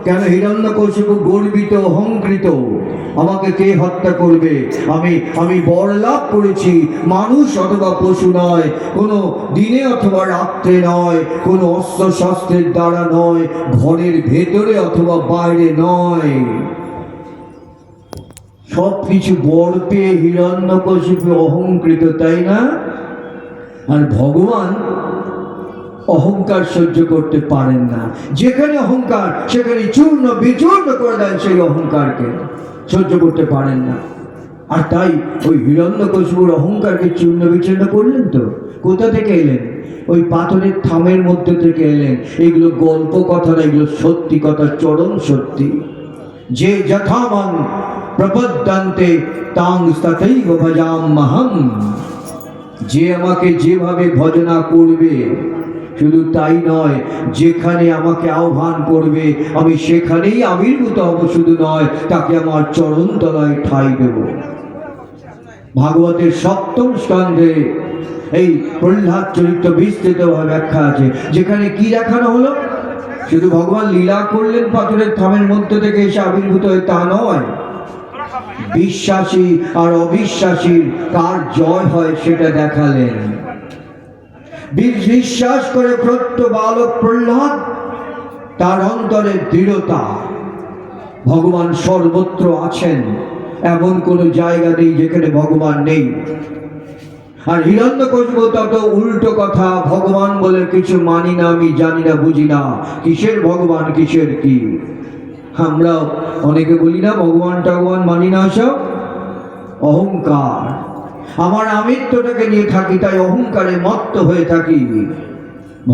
কেন? হিরণ্যকশিপু গর্বিত, অহংকৃত, আমাকে কে হত্যা করবে, আমি বর লাভ করেছি, মানুষ অথবা পশু নয়, কোনো দিনে অথবা রাত্রে নয়, কোনো অস্ত্র শস্ত্রের দ্বারা নয়, ঘরের ভেতরে অথবা বাইরে নয়, সব কিছু বর পেয়ে হিরণ্যকশিপু অহংকৃত, তাই না? আর ভগবান অহংকার সহ্য করতে পারেন না। যেখানে অহংকার সেখানে চূর্ণ বিচূর্ণ করে দেন, সেই অহংকারকে সহ্য করতে পারেন না। আর তাই ওই হিরণ্যকশিপুর অহংকারকে চূর্ণ বিচূর্ণ করলেন। তো কোথা থেকে এলেন? ওই পাথরের থামের মধ্যে থেকে এলেন। এগুলো গল্প কথা না, এগুলো সত্যি কথা, চরম সত্যি। যে যথামাং প্রপদ্যন্তে তাং তথৈব ভজাম্যহং। যে আমাকে যেভাবে ভজনা করবে, শুধু তাই নয়, যেখানে আমাকে আহ্বান করবে আমি সেখানেই আবির্ভূত হব, শুধু নয়, তাকে আমার চরণ তলায় ঠাঁই দেব। ভাগবতের 7ম স্কন্ধে এই প্রহ্লাদ চরিত্র বিস্তৃতভাবে ব্যাখ্যা আছে, যেখানে কি দেখানো হলো? শুধু ভগবান লীলা করলেন পাথরের থামের মধ্যে থেকে এসে আবির্ভূত হয়ে, তা নয়। বিশ্বাসী আর অবিশ্বাসীর কার জয় হয় সেটা দেখালেন। বিশ্বাস করে প্রত্য বালক প্রহ্লাদ, তার অন্তরে দৃঢ়তা, ভগবান সর্বত্র আছেন, এমন কোন জায়গা নেই যেখানে ভগবান নেই। আর হিরণ্যকশিপু তত উল্টো কথা, ভগবান বলে কিছু মানি না, আমি জানি না, বুঝি না, কিসের ভগবান, কিসের কি। আমরা অনেকে বলি না ভগবান টগবান মানি না, সব অহংকার। আমার আমিত্বটাকে নিয়ে থাকি, তাই অহংকারে মত্ত হয়ে থাকি।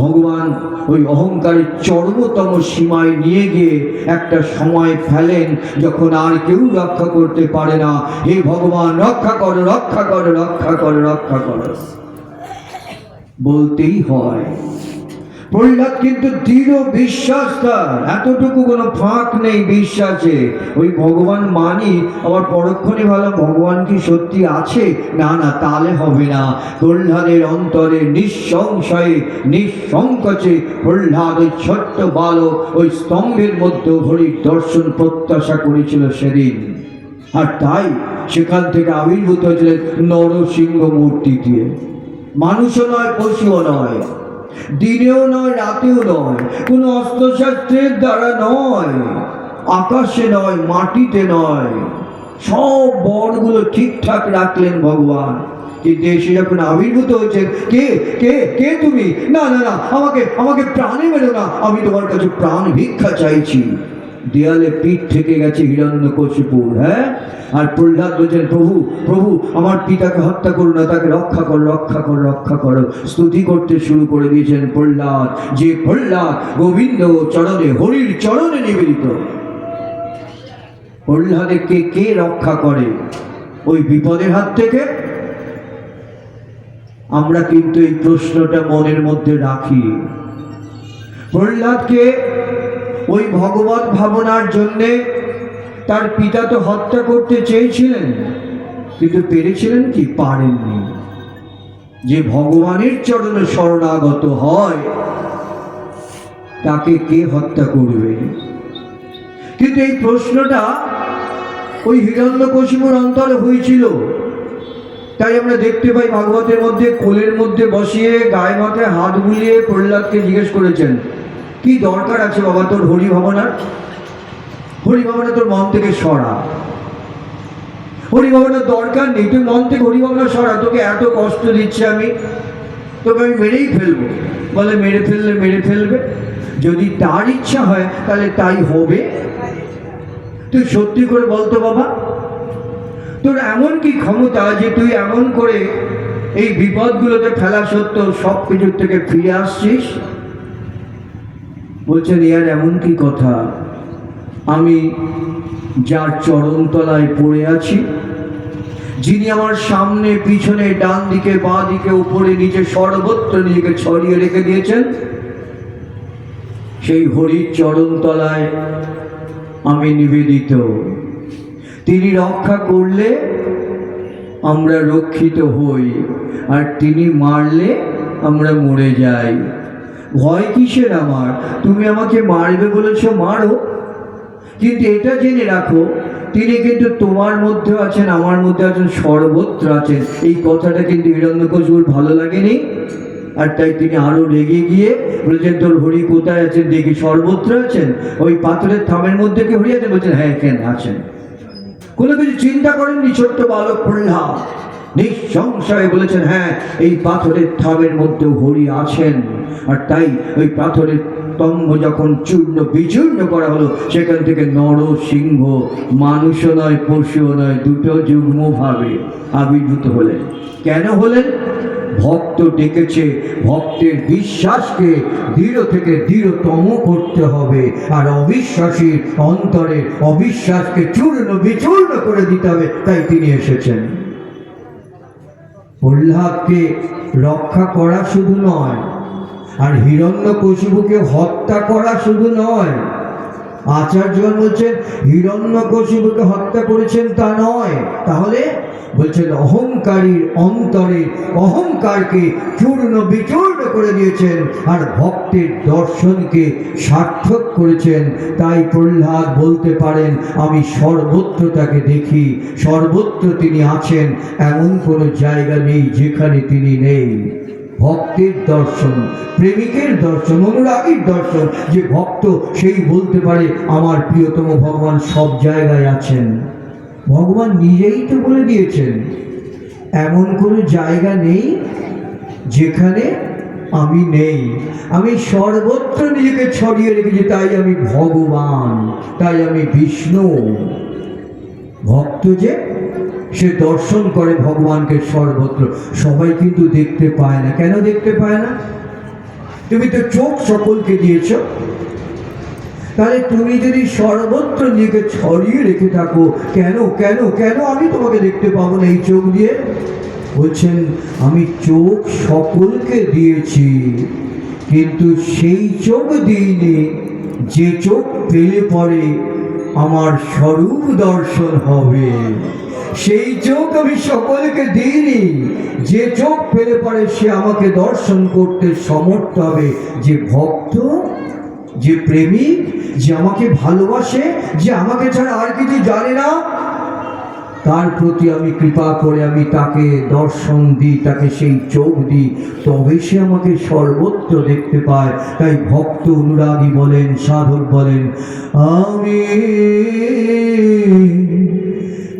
ভগবান ওই অহংকারের চরমতম সীমায় নিয়ে গিয়ে একটা সময় ফেলেন যখন আর কেউ রক্ষা করতে পারে না। হে ভগবান, রক্ষা করো, রক্ষা করো, রক্ষা করো, রক্ষা করো, বলতেই হয়। প্রহ্লাদ কিন্তু দৃঢ় বিশ্বাস, তার এতটুকু কোনো ফাঁক নেই বিশ্বাসে। ওই ভগবান মানি, আবার পরক্ষণে ভালো ভগবান কি সত্যি আছে? না না, তাহলে হবে না। প্রহ্লাদের অন্তরে নিঃসংশয়ে নিঃসংকোচে প্রহ্লাদ ওই ছোট্ট বালক ওই স্তম্ভের মধ্যে হরির দর্শন প্রত্যাশা করেছিল সেদিন। আর তাই সেখান থেকে আবির্ভূত হয়েছিলেন নরসিংহ মূর্তি দিয়ে। মানুষও নয়, পশুও নয়, দিনেও নয়, রাতেও নয়, কোনো অস্ত্রশস্ত্রের দ্বারা নয়, আকাশে নয়, মাটিতে নয়, সব বরগুলো ঠিকঠাক রাখলেন ভগবান। কিন্তু এসে যখন আবির্ভূত হয়েছেন, কে কে কে তুমি? না না না, আমাকে প্রাণে মেরো না, আমি তোমার কাছে প্রাণ ভিক্ষা চাইছি। দেয়ালে পিঠ থেকে গেছে হিরণ্যকশিপুর। হ্যাঁ, আর প্রহ্লাদ বলছেন, প্রভু প্রভু, আমার পিতাকে হত্যা করো না, তাকে রক্ষা করো, রক্ষা করো, রক্ষা করো। স্তুতি করতে শুরু করে দিয়েছেন প্রহ্লাদ, যে প্রহ্লাদ গোবিন্দ চরণে, হরির চরণে নিবেদিত। প্রহ্লাদকে কে রক্ষা করে ওই বিপদের হাত থেকে? আমরা কিন্তু এই প্রশ্নটা মনের মধ্যে রাখি। প্রহ্লাদকে ওই ভগবত ভাবনার জন্যে তার পিতা তো হত্যা করতে চেয়েছিলেন, কিন্তু পেরেছিলেন কি? পারেননি। যে ভগবানের চরণে শরণাগত হয় তাকে কে হত্যা করবে? কিন্তু এই প্রশ্নটা ওই হিরণ্যকশিপুর অন্তরে হয়েছিল। তাই আমরা দেখতে পাই ভাগবতের মধ্যে কোলের মধ্যে বসিয়ে গায়ে মাথায় হাত বুলিয়ে প্রহ্লাদকে জিজ্ঞেস করেছেন, কি দরকার আছে বাবা তোর হরি ভাবনার? হরি ভাবনা তোর মন থেকে সরা, হরি ভাবনার দরকার নেই, তুই মন থেকে হরি ভাবনা সরা। তোকে এত কষ্ট দিচ্ছে আমি, তোকে আমি মেরেই ফেলবো। বলে মেরে ফেললে মেরে ফেলবে, যদি তার ইচ্ছা হয় তাহলে তাই হবে। তুই সত্যি করে বলতো বাবা, তোর এমন কি ক্ষমতা যে তুই এমন করে এই বিপদগুলোতে ফেলা সত্ত্বেও সব কিছুর থেকে ফিরে আসছিস? বলছেন ইয়ার এমন কি কথা, আমি যার চরণতলায় পড়ে আছি, যিনি আমার সামনে পিছনে ডান দিকে বাঁ দিকে উপরে নিচে সর্বত্র নিজেকে ছড়িয়ে রেখে দিয়েছেন, সেই হরির চরণতলায় আমি নিবেদিত। তিনি রক্ষা করলে আমরা রক্ষিত হই, আর তিনি মারলে আমরা মরে যাই। ভয় কিসের আমার? তুমি আমাকে মারবে বলেছো, মারো, কিন্তু এটা জেনে রাখো তিনি কিন্তু তোমার মধ্যে আছেন, আমার মধ্যে আছেন, সর্বত্র আছেন। এই কথাটা কিন্তু হিরণ্যকশিপুর ভালো লাগেনি, আর তাই তিনি আরো রেগে গিয়ে বলেছেন, তোর হরি কোথায় আছেন দেখি? সর্বত্র আছেন। ওই পাথরের থামের মধ্যে কি হরি আছেন? বলছেন হ্যাঁ এখানে আছেন। কোনো কিছু চিন্তা করেননি ছোট্ট বালক প্রহ্লাদ, নিঃসংশয়ে বলেছেন হ্যাঁ এই পাথরের থামের মধ্যে হরি আছেন। আর তাই ওই পাথরের স্তম্ভ যখন চূর্ণ বিচূর্ণ করা হলো, সেখান থেকে নর সিংহ, মানুষও নয় পশুও নয়, দুটো যুগ্ম ভাবে আবির্ভূত হলেন। কেন হলেন? ভক্ত ডেকেছে, ভক্তের বিশ্বাসকে দৃঢ় থেকে দৃঢ়তম করতে হবে, আর অবিশ্বাসীর অন্তরে অবিশ্বাসকে চূর্ণ বিচূর্ণ করে দিতে হবে। তাই তিনি এসেছেন। প্রহ্লাদকে রক্ষা করা শুধু নয়, আর হিরণ্যকশিপুকে হত্যা করা শুধু নয়। আচার্যগণ বলছেন হিরণ্যকশিপুকে হত্যা করেছেন তা নয়, তাহলে বলছেন অহংকারীর অন্তরে অহংকারকে চূর্ণ বিচূর্ণ করে দিয়েছেন, আর ভক্তের দর্শনকে সার্থক করেছেন। তাই প্রহ্লাদ বলতে পারেন আমি সর্বত্র তাকে দেখি, সর্বত্র তিনি আছেন, এমন কোনো জায়গা নেই যেখানে তিনি নেই। ভক্তের দর্শন, প্রেমিকের দর্শন, অনুরাগীর দর্শন, যে ভক্ত সেই বলতে পারে আমার প্রিয়তম ভগবান সব জায়গায় আছেন। ভগবান নিজেই তো বলে দিয়েছেন এমন কোনো জায়গা নেই যেখানে আমি নেই, আমি সর্বত্র নিজেকে ছড়িয়ে রেখেছি, তাই আমি ভগবান, তাই আমি বিষ্ণু। ভক্ত যে সে দর্শন করে ভগবানকে সর্বত্র। সবাই কিন্তু দেখতে পায় না। কেন দেখতে পায় না? তুমি তো চোখ সকলকে দিয়েছ, তাহলে তুমি যদি সর্বত্র নিজেকে ছড়িয়ে রেখে থাকো, কেন কেন কেন আমি তোমাকে দেখতে পাবো না এই চোখ দিয়ে? বলছেন আমি চোখ সকলকে দিয়েছি, কিন্তু সেই চোখ দিইনি যে চোখ পেলে পরে আমার স্বরূপ দর্শন হবে। সেই চোখ আমি সকলকে দিইনি যে চোখ পেলে পরে সে আমাকে দর্শন করতে সমর্থ হবে। যে ভক্ত, যে প্রেমিক, যে আমাকে ভালোবাসে, যে আমাকে ছাড়া আর কিছু জানে না, তার প্রতি আমি কৃপা করে আমি তাকে দর্শন দিই, তাকে সেই চোখ দিই, তবে সে আমাকে সর্বত্র দেখতে পায়। তাই ভক্ত অনুরাগী বলেন, সাধক বলেন আমি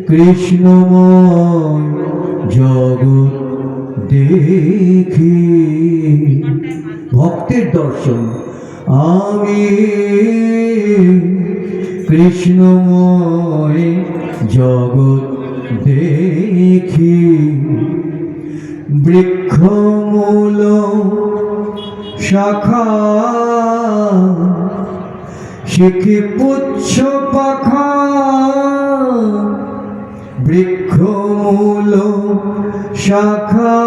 কৃষ্ণময় জগৎ দেখি। ভক্তের দর্শন আমি কৃষ্ণময় জগৎ দেখি। বৃক্ষমূল শাখা শিখি পুচ্ছ পাখা, বৃক্ষমূল শাখা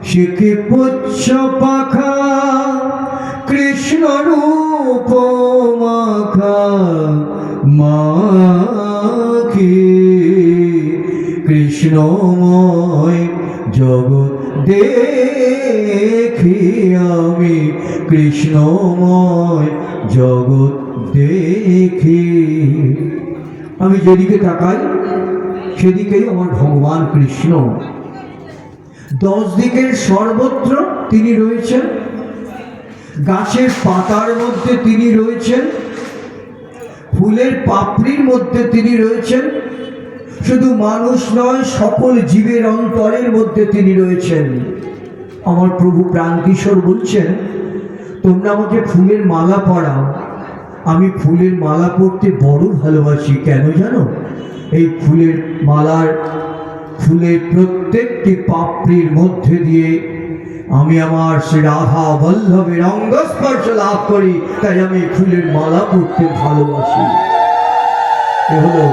শিখি পুচ্ছ পাখা, কৃষ্ণ রূপ মাখা মাখি। কৃষ্ণময় জগৎ দেখি আমি কৃষ্ণময় জগৎ দেখি। আমি যেদিকে তাকাই সেদিকেই আমার ভগবান কৃষ্ণ। 10 দিকের সর্বত্র তিনি রয়েছেন, গাছের পাতার মধ্যে তিনি রয়েছেন, ফুলের পাপড়ির মধ্যে তিনি রয়েছেন, শুধু মানুষ নয় সকল জীবের অন্তরের মধ্যে তিনি রয়েছেন। আমার প্রভু প্রাণকিশোর বলছেন, তোমরা আমাকে ফুলের মালা পরাও, আমি ফুলের মালা পরতে বড় ভালোবাসি। কেন জানো? এই ফুলের মালার ফুলের প্রত্যেকটি পাপড়ির মধ্যে দিয়ে আমি আমার শ্রী রাধা বল্লভের অঙ্গস্পর্শ লাভ করি, তাই আমি ফুলের মালা পরতে ভালোবাসি। এ হলো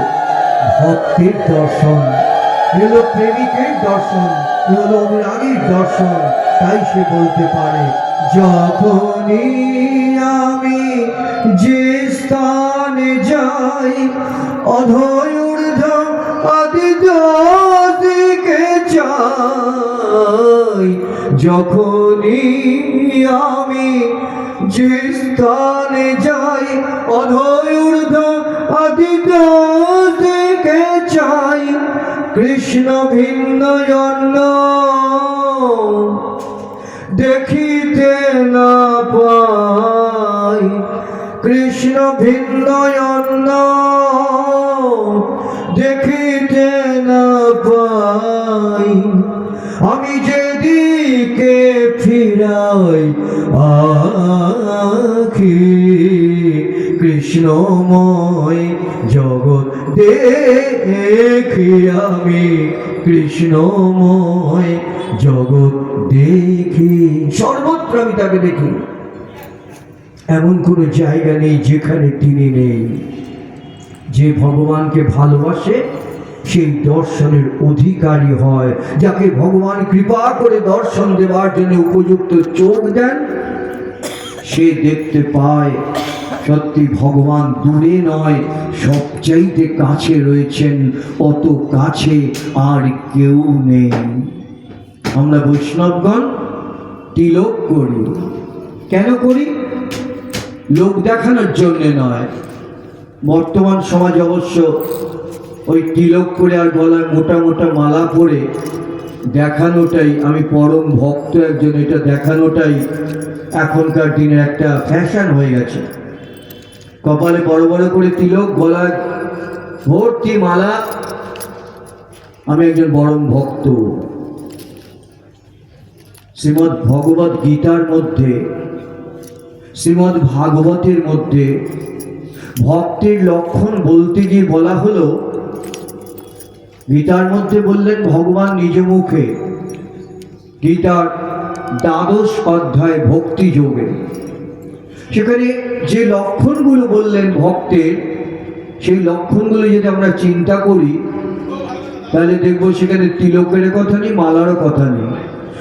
ভক্তের দর্শন, এ হলো প্রেমিকের দর্শন, এ হলো অনুরাগীর দর্শন। তাই সে বলতে পারে, যখনই আমি যে স্থানে যাই অধৈর্য আদি দিকে যাই, যখনই আমি যে স্থানে যাই অধৈর্য আদি দিকে যাই, কৃষ্ণ ভিন্ন জন্য দেখিতে না পাই, কৃষ্ণ ভিন্ন অন্য দেখিতে না পাই। আমি যেদিকে ফিরাই আখি কৃষ্ণময় জগৎ দেখি আমি কৃষ্ণময় জগৎ দেখি। সর্বত্র আমি তাকে দেখি, এমন কোনো জায়গা নেই যেখানে তিনি নেই। যে ভগবানকে ভালোবাসে সেই দর্শনের অধিকারী হয়। যাকে ভগবান কৃপা করে দর্শন দেওয়ার জন্য উপযুক্ত চোখ দেন, সে দেখতে পায় সত্যি ভগবান দূরে নয়, সবচাইতে কাছে রয়েছেন, অত কাছে আর কেউ নেই। আমরা বৈষ্ণবগণ তিলক করি, কেন করি? লোক দেখানোর জন্যে নয়। বর্তমান সমাজ অবশ্য ওই তিলক করে আর গলায় মোটা মোটা মালা পরে দেখানোটাই, আমি পরম ভক্ত একজন, এটা দেখানোটাই এখনকার দিনের একটা ফ্যাশন হয়ে গেছে। কপালে বড় বড় করে তিলক, গলায় ভর্তি মালা। আমি একজন পরম ভক্ত। শ্রীমদ্ ভগবত গীতার মধ্যে, শ্রীমদ্ ভাগবতের মধ্যে ভক্তের লক্ষণ বলতে গিয়ে বলা হলো, গীতার মধ্যে বললেন ভগবান নিজ মুখে, গীতার 12 অধ্যায় ভক্তি যোগে, সেখানে যে লক্ষণগুলো বললেন ভক্তের, সেই লক্ষণগুলো যদি আমরা চিন্তা করি তাহলে দেখবো সেখানে তিলকের কথা নেই, মালারও কথা নেই।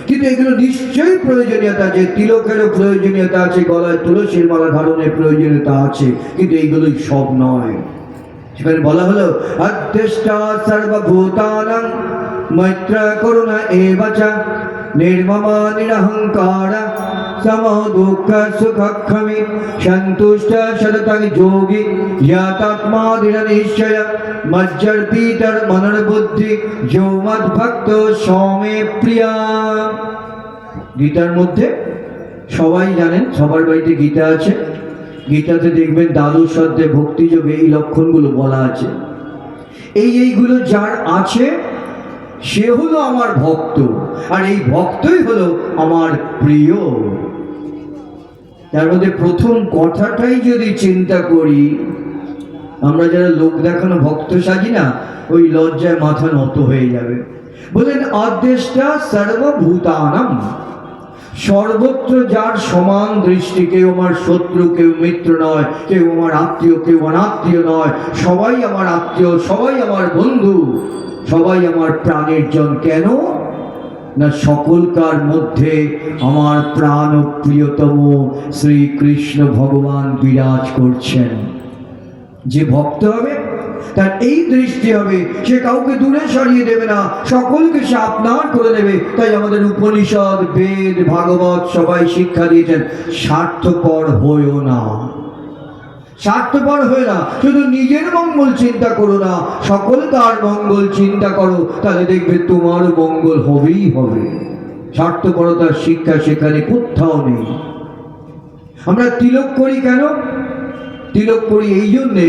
কিন্তু এগুলো নিশ্চয়ই প্রয়োজনীয়তা আছে, তিলকেরও প্রয়োজনীয়তা আছে, গলায় তুলসীর মালা ধারণের প্রয়োজনীয়তা আছে, কিন্তু এইগুলোই সব নয়। সেখানে বলা হলো, অধ্যষ্টা সর্বভূতানাং মৈত্র করুণা এবাচ নির্মমা নিরহংকার সমো দুঃখ সুখক্ষমে সন্তুষ্ট সততং যোগী ইয়াতাত্মা দৃঢ় নিশ্চয় মজ্জর্পিতর মনোর্বুদ্ধি যো মদ্ভক্ত সৌমে প্রিয়া। গীতার মধ্যে সবাই জানেন, সবার বাড়িতে গীতা আছে। গীতাতে দেখবেন 12 অধ্যায়ে ভক্তিযোগে এই লক্ষণগুলো বলা আছে। এইগুলো যার আছে সে হলো আমার ভক্ত, আর এই ভক্তই হলো আমার প্রিয়। তার মধ্যে প্রথম কথাটাই যদি চিন্তা করি, আমরা যারা লোক দেখানো ভক্ত সাজি না, ওই লজ্জায় মাথা নত হয়ে যাবে। বলেন অদ্দেষ্টা সর্বভূতানাম, সর্বত্র যার সমান দৃষ্টি, কেউ আমার শত্রু, কেউ মিত্র নয়, কেউ আমার আত্মীয়, কেউ অনাত্মীয় নয়, সবাই আমার আত্মীয়, সবাই আমার বন্ধু, সবাই আমার প্রাণের জন। কেন না সকলকার মধ্যে আমার প্রাণ প্রিয়তম শ্রীকৃষ্ণ ভগবান বিরাজ করছেন। যে ভক্ত হবে তার এই দৃষ্টি হবে, সে কাউকে দূরে সরিয়ে দেবে না, সকলকে সে আপনার করে নেবে। তাই আমাদের উপনিষদ, বেদ, ভাগবত সবাই শিক্ষা দিয়েছেন, স্বার্থপর হইও না। স্বার্থপর হয়ে না, শুধু নিজের মঙ্গল চিন্তা করো না, সকলকার মঙ্গল চিন্তা করো, তাহলে দেখবে তোমার মঙ্গল হবেই হবে। স্বার্থপরতার শিক্ষা সেখানে কোথাও নেই। আমরা তিলক করি কেন? তিলক করি এই জন্যে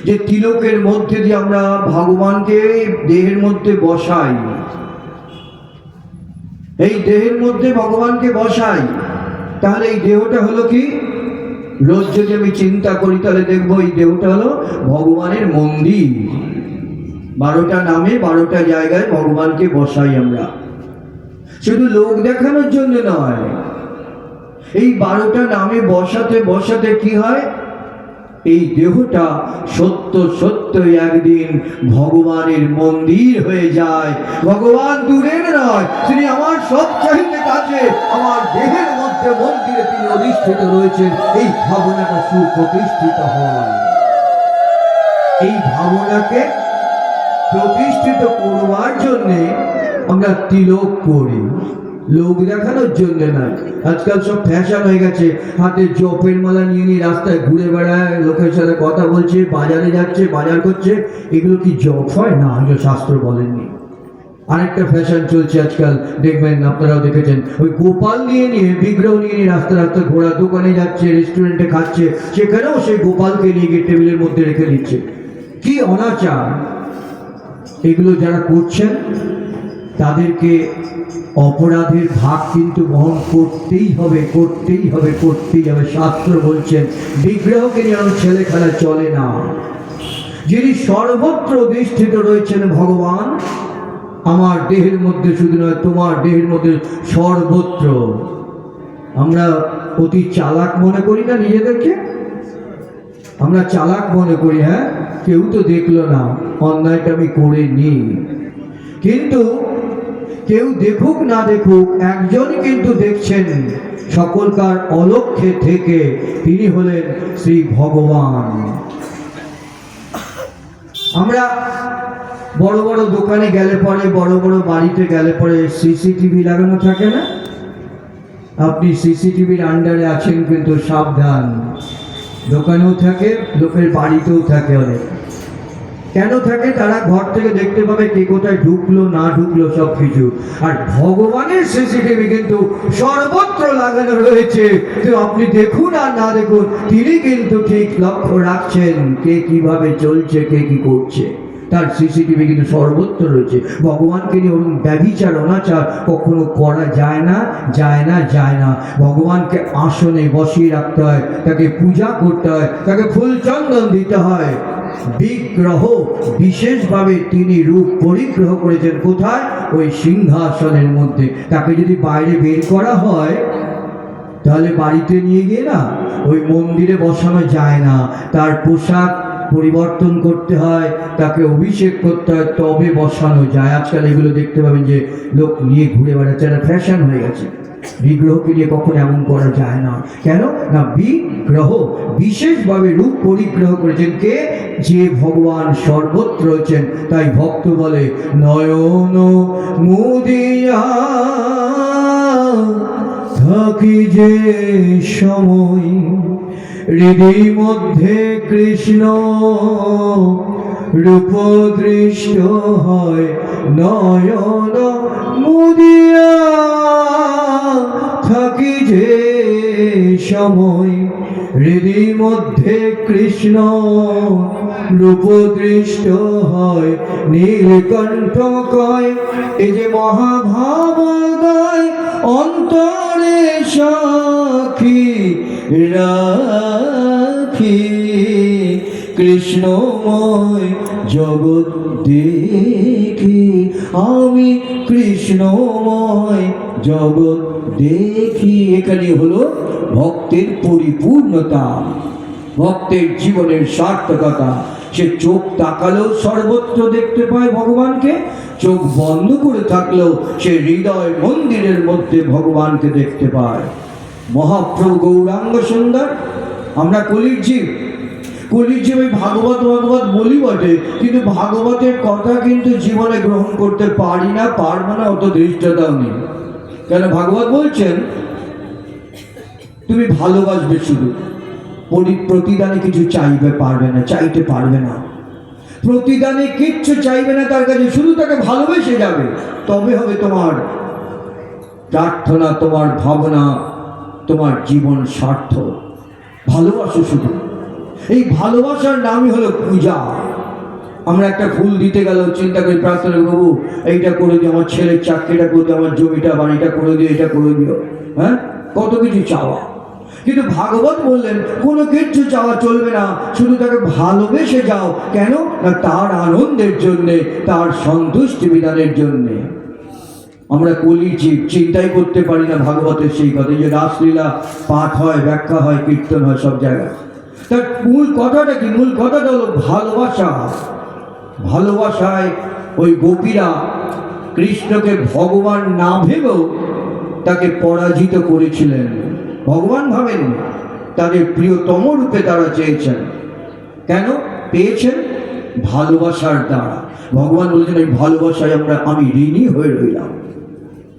যে তিলকের মধ্যে দিয়ে আমরা ভগবানকে দেহের মধ্যে বসাই, এই দেহের মধ্যে ভগবানকে বসাই। তাহলে এই দেহটা হলো কি? রোজ যদি আমি চিন্তা করি তাহলে দেখবো এই দেহটা হলো ভগবানের মন্দির। 12টা নামে 12টা জায়গায় ভগবানকে বসাই আমরা, শুধু লোক দেখানোর জন্য নয়। এই 12টা নামে বসাতে বসাতে কি হয়? এই দেহটা সত্য সত্যই একদিন ভগবানের মন্দির হয়ে যায়। ভগবান দূরের নয়, তিনি আমার সব চাইতে কাছে, আমার দেহের মধ্যে মন্দিরে তিনি অধিষ্ঠিত রয়েছেন। এই ভাবনাটা সুপ্রতিষ্ঠিত হয়। এই ভাবনাকে প্রতিষ্ঠিত করবার জন্যে আমরা তিলক করি, লোক দেখানোর জন্য না। আজকাল সব ফ্যাশন হয়ে গেছে, হাতে জপের মালা নিয়ে নিয়ে রাস্তায় ঘুরে বেড়ায়, লোকের সাথে কথা বলছে, বাজারে যাচ্ছে, বাজার করছে। এগুলো কি জপ হয়? না, এগুলো শাস্ত্র বলেননি। আরেকটা ফ্যাশন চলছে আজকাল, দেখবেন আপনারাও দেখেছেন, ওই গোপাল নিয়ে নিয়ে, বিগ্রহ নিয়ে নিয়ে রাস্তা রাস্তা ঘোরা, দোকানে যাচ্ছে, রেস্টুরেন্টে খাচ্ছে, সেখানেও সেই গোপালকে নিয়ে গিয়ে টেবিলের মধ্যে রেখে দিচ্ছে। কি অনাচার! এগুলো যারা করছেন তাদেরকে অপরাধের ভাগ কিন্তু বহন করতেই হবে, করতেই হবে, করতেই হবে। শাস্ত্র বলছেন বিগ্রহকে যেন ছেলে খেলা চলে না। যিনি সর্বত্র অধিষ্ঠিত রয়েছেন ভগবান, আমার দেহের মধ্যে শুধু নয়, তোমার দেহের মধ্যে সর্বত্র। আমরা অতি চালাক মনে করি না নিজেদেরকে? আমরা চালাক মনে করি, হ্যাঁ কেউ তো দেখলো না, অন্যায়টা আমি করে নি। কিন্তু কেউ দেখুক না দেখুক, একজন কিন্তু দেখছেন সকলকার অলক্ষ্যে থেকে, তিনি হলেন শ্রী ভগবান। আমরা বড় বড় দোকানে গেলে পরে, বড় বড় বাড়িতে গেলে পরে সিসিটিভি লাগানো থাকে না? আপনি সিসিটিভির আন্ডারে আছেন, কিন্তু সাবধান, দোকানেও থাকে, লোকের বাড়িতেও থাকে। অনেক কেন থাকে? তারা ঘর থেকে দেখতে পাবে কে কোথায় ঢুকলো না ঢুকলো সব কিছু। আর ভগবানের সিসিটিভি কিন্তু সর্বত্র লাগানো রয়েছে, তো আপনি দেখুন আর না দেখুন, তিনি কিন্তু ঠিক লক্ষ্য রাখছেন কে কিভাবে চলছে, কে কি করছে। তার সিসিটিভি কিন্তু সর্বত্র রয়েছে। ভগবানকে নিয়ে ওরকম ব্যভিচার, অনাচার কখনো করা যায় না, যায় না, যায় না। ভগবানকে আসনে বসিয়ে রাখতে হয়, তাকে পূজা করতে হয়, তাকে ফুল চন্দন দিতে হয়। বিগ্রহ বিশেষভাবে তিনি রূপ পরিগ্রহ করেছেন কোথায়? ওই সিংহাসনের মধ্যে। তাকে যদি বাইরে বের করা হয় তাহলে বাড়িতে নিয়ে গিয়ে না ওই মন্দিরে বসানো যায় না, তার পোশাক পরিবর্তন করতে হয়, তাকে অভিষেক করতে হয়, তবে বসানো যায়। আজকাল এগুলো দেখতে পাবেন যে লোক নিয়ে ঘুরে বেড়াচ্ছে, একটা ফ্যাশন হয়ে গেছে। বিগ্রহকে নিয়ে কখনো এমন করা যায় না। কেন না? বিগ্রহ বিশেষভাবে রূপ পরিগ্রহ করেছেন কে? যে ভগবান সর্বত্র রয়েছেন। তাই ভক্ত বলে নয়ন মুদিয়া থাকি যে সময়, হৃদয় মধ্যে কৃষ্ণ রূপ দৃষ্ট হয়। নয়ন মুদিয়া থাকি যে সময়, হৃদয় মধ্যে কৃষ্ণ রূপ দৃষ্ট হয়। নীলকণ্ঠ কয় এই যে মহাভাবদয়, অন্তরে সাক্ষী রাখি, কৃষ্ণময় জগৎ দেখি, আমি কৃষ্ণময় জগৎ দেখি। এখানে হলো ভক্তের পরিপূর্ণতা, ভক্তের জীবনের সার্থকতা। সে চোখ তাকালেও সর্বত্র দেখতে পায় ভগবানকে, চোখ বন্ধ করে থাকলেও সে হৃদয় মন্দিরের মধ্যে ভগবানকে দেখতে পায়। মহাপ্রভু গৌরাঙ্গ সুন্দর, আমরা কলির জীব, কলির যে ওই ভাগবত ভাগবত বলি বটে, কিন্তু ভাগবতের কথা কিন্তু জীবনে গ্রহণ করতে পারি না, পারবো না, অত ধৃষ্টতাও নেই। কেন? ভাগবত বলছেন তুমি ভালোবাসবে শুধু, প্রতিদানে কিছু চাইবে পারবে না, চাইতে পারবে না, প্রতিদানে কিচ্ছু চাইবে না তার কাছে, শুধু তাকে ভালোবেসে যাবে, তবে হবে তোমার প্রার্থনা, তোমার ভাবনা, তোমার জীবন সার্থক। ভালোবাসো শুধু। এই ভালোবাসার নামই হলো পূজা। আমরা একটা ফুল দিতে গেল চিন্তা করি, প্রার্থনা, প্রভু এইটা করে দিও, আমার ছেলের চাকরিটা করে দিও, আমার জমিটা বাড়িটা করে দিও, এটা করে দিও, হ্যাঁ, কত কিছু চাওয়া। কিন্তু ভাগবত বললেন কোনো কিছু চাওয়া চলবে না, শুধু তাকে ভালোবেসে যাও। কেন না? তার আনন্দের জন্যে, তার সন্তুষ্টি বিধানের জন্যে। আমরা কলি জীব, চিন্তাই করতে পারি না ভাগবতের সেই কথা, যে রাসলীলা পাঠ হয়, ব্যাখ্যা হয়, কীর্তন হয় সব জায়গায়। তার মূল কথাটা কি? মূল কথাটা হলো ভালোবাসা। ভালোবাসায় ওই গোপীরা কৃষ্ণকে ভগবান না ভেবেও তাকে পরাজিত করেছিলেন। ভগবান ভাবেন, তাদের প্রিয়তম রূপে তারা চেয়েছেন। কেন পেয়েছেন? ভালোবাসার দ্বারা। ভগবান বলেছেন ওই ভালোবাসায় আমি ঋণী হয়ে রইলাম।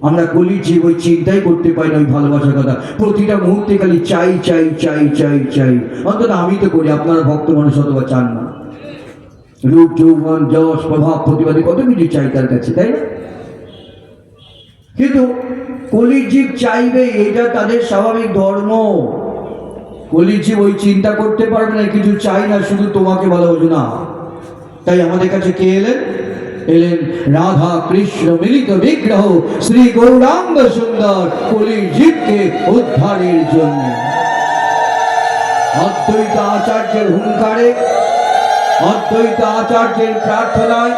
আমরা কলির জীব, ওই চিন্তাই করতে পারি না ওই ভালোবাসার কথা। প্রতিটা মুহূর্তে খালি চাই চাই চাই চাই চাই। অন্তত আমি তো করি, আপনারা ভক্ত মানুষ অথবা চান না। রূপ, যৌবন, যশ, প্রভাব, প্রতিবাদী কত কিছু চাই তার কাছে, তাই না? কিন্তু কলির জীব চাইবে, এটা তাদের স্বাভাবিক ধর্ম। কলির জীব ওই চিন্তা করতে পারবে না, কিছু চাই না, শুধু তোমাকে ভালোবাসো না। তাই আমাদের কাছে কে এলেন? এলেন রাধা কৃষ্ণ মিলিত বিগ্রহ শ্রী গৌরাঙ্গ সুন্দর, কলির জীবকে উদ্ধারের জন্য। অদ্বৈত আচার্যের হুঙ্কারে, অদ্বৈত আচার্যের প্রার্থনায়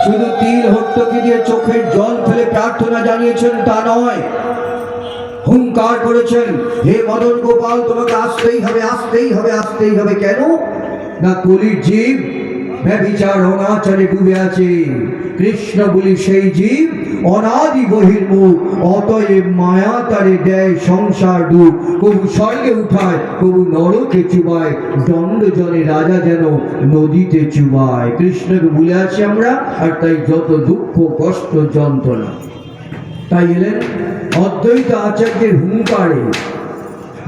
শুধু তিল হট্টকি দিয়ে চোখের জল ফেলে প্রার্থনা জানিয়েছেন তা নয়, হুঙ্কার করেছেন, হে মদন গোপাল তোমাকে আসতেই হবে, আসতেই হবে, আসতেই হবে। কেন না? কলির জীব ব্যভিচার অনাচারে ডুবে আছে। কৃষ্ণ বলি সেই জীব অনাদি বহির্মুখ, অতএব মায়া তারে দেয় সংসার ডুব। কবু স্বর্গে উঠায়, কবু নরকে চুবায়, দণ্ড জলে রাজা যেন নদীতে চুবায়। কৃষ্ণকে ভুলে আছি আমরা, আর তাই যত দুঃখ কষ্ট যন্ত্রণা। তাই এলেন অদ্বৈত আচার্যের হুঙ্কারে।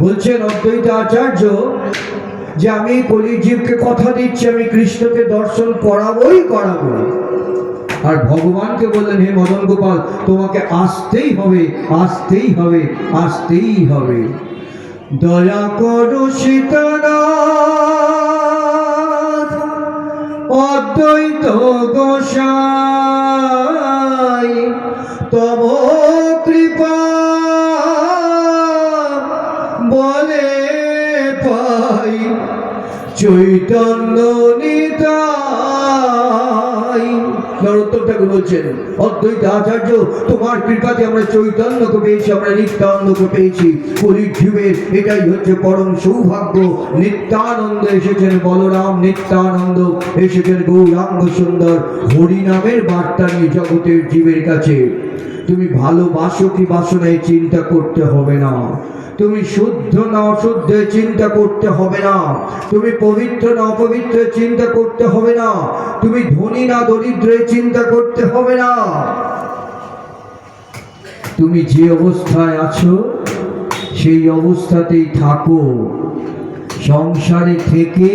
বলছেন অদ্বৈত আচার্য যে আমি কলির জীবকে কথা দিচ্ছি, আমি কৃষ্ণকে দর্শন করাবোই করাবো। আর ভগবানকে বললেন হে মদন গোপাল তোমাকে আসতেই হবে, আসতেই হবে, আসতেই হবে। দয়া করো সীতানাথ অদ্বৈত গোসাই, তব কৃপা বলে পাই চৈতন্য নিতাই। নরোত্তম ঠাকুর বলছেন অদ্বৈত আচার্য তোমার কৃপাতে আমরা চৈতন্যকে পেয়েছি, আমরা নিত্যানন্দকে পেয়েছি। কলির জীবের এটাই হচ্ছে পরম সৌভাগ্য। নিত্যানন্দ এসেছেন, বলরাম নিত্যানন্দ এসেছেন গৌরাঙ্গ সুন্দর, হরিনামের বার্তা নিয়ে জগতের জীবের কাছে। তুমি ভালোবাসো কি বাসো না, চিন্তা করতে হবে না। তুমি শুদ্ধ না অশুদ্ধ চিন্তা করতে হবে না। তুমি পবিত্র না অপবিত্র চিন্তা করতে হবে না। তুমি ধনী না দরিদ্র চিন্তা করতে হবে না। তুমি যে অবস্থায় আছো সেই অবস্থাতেই থাকো। সংসারে থেকে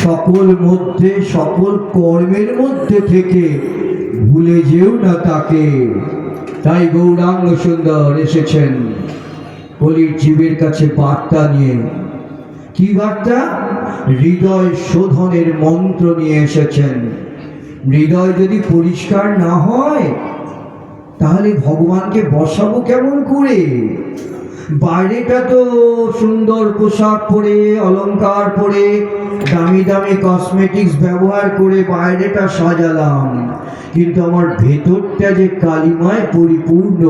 সকল মধ্যে, সকল কর্মের মধ্যে থেকে ভুলে যেও না তাকে। তাই গৌরাঙ্গ সুন্দর এসেছেন কলির জীবের কাছে বার্তা নিয়ে। কি বার্তা? হৃদয় শোধনের মন্ত্র নিয়ে এসেছেন। হৃদয় যদি পরিষ্কার না হয় তাহলে ভগবানকে বসাবো কেমন করে? বাইরেটা তো সুন্দর পোশাক পরে, অলংকার পরে, দামি দামি কসমেটিক্স ব্যবহার করে বাইরেটা সাজালাম, কিন্তু আমার ভেতরটা যে কালিমায় পরিপূর্ণ,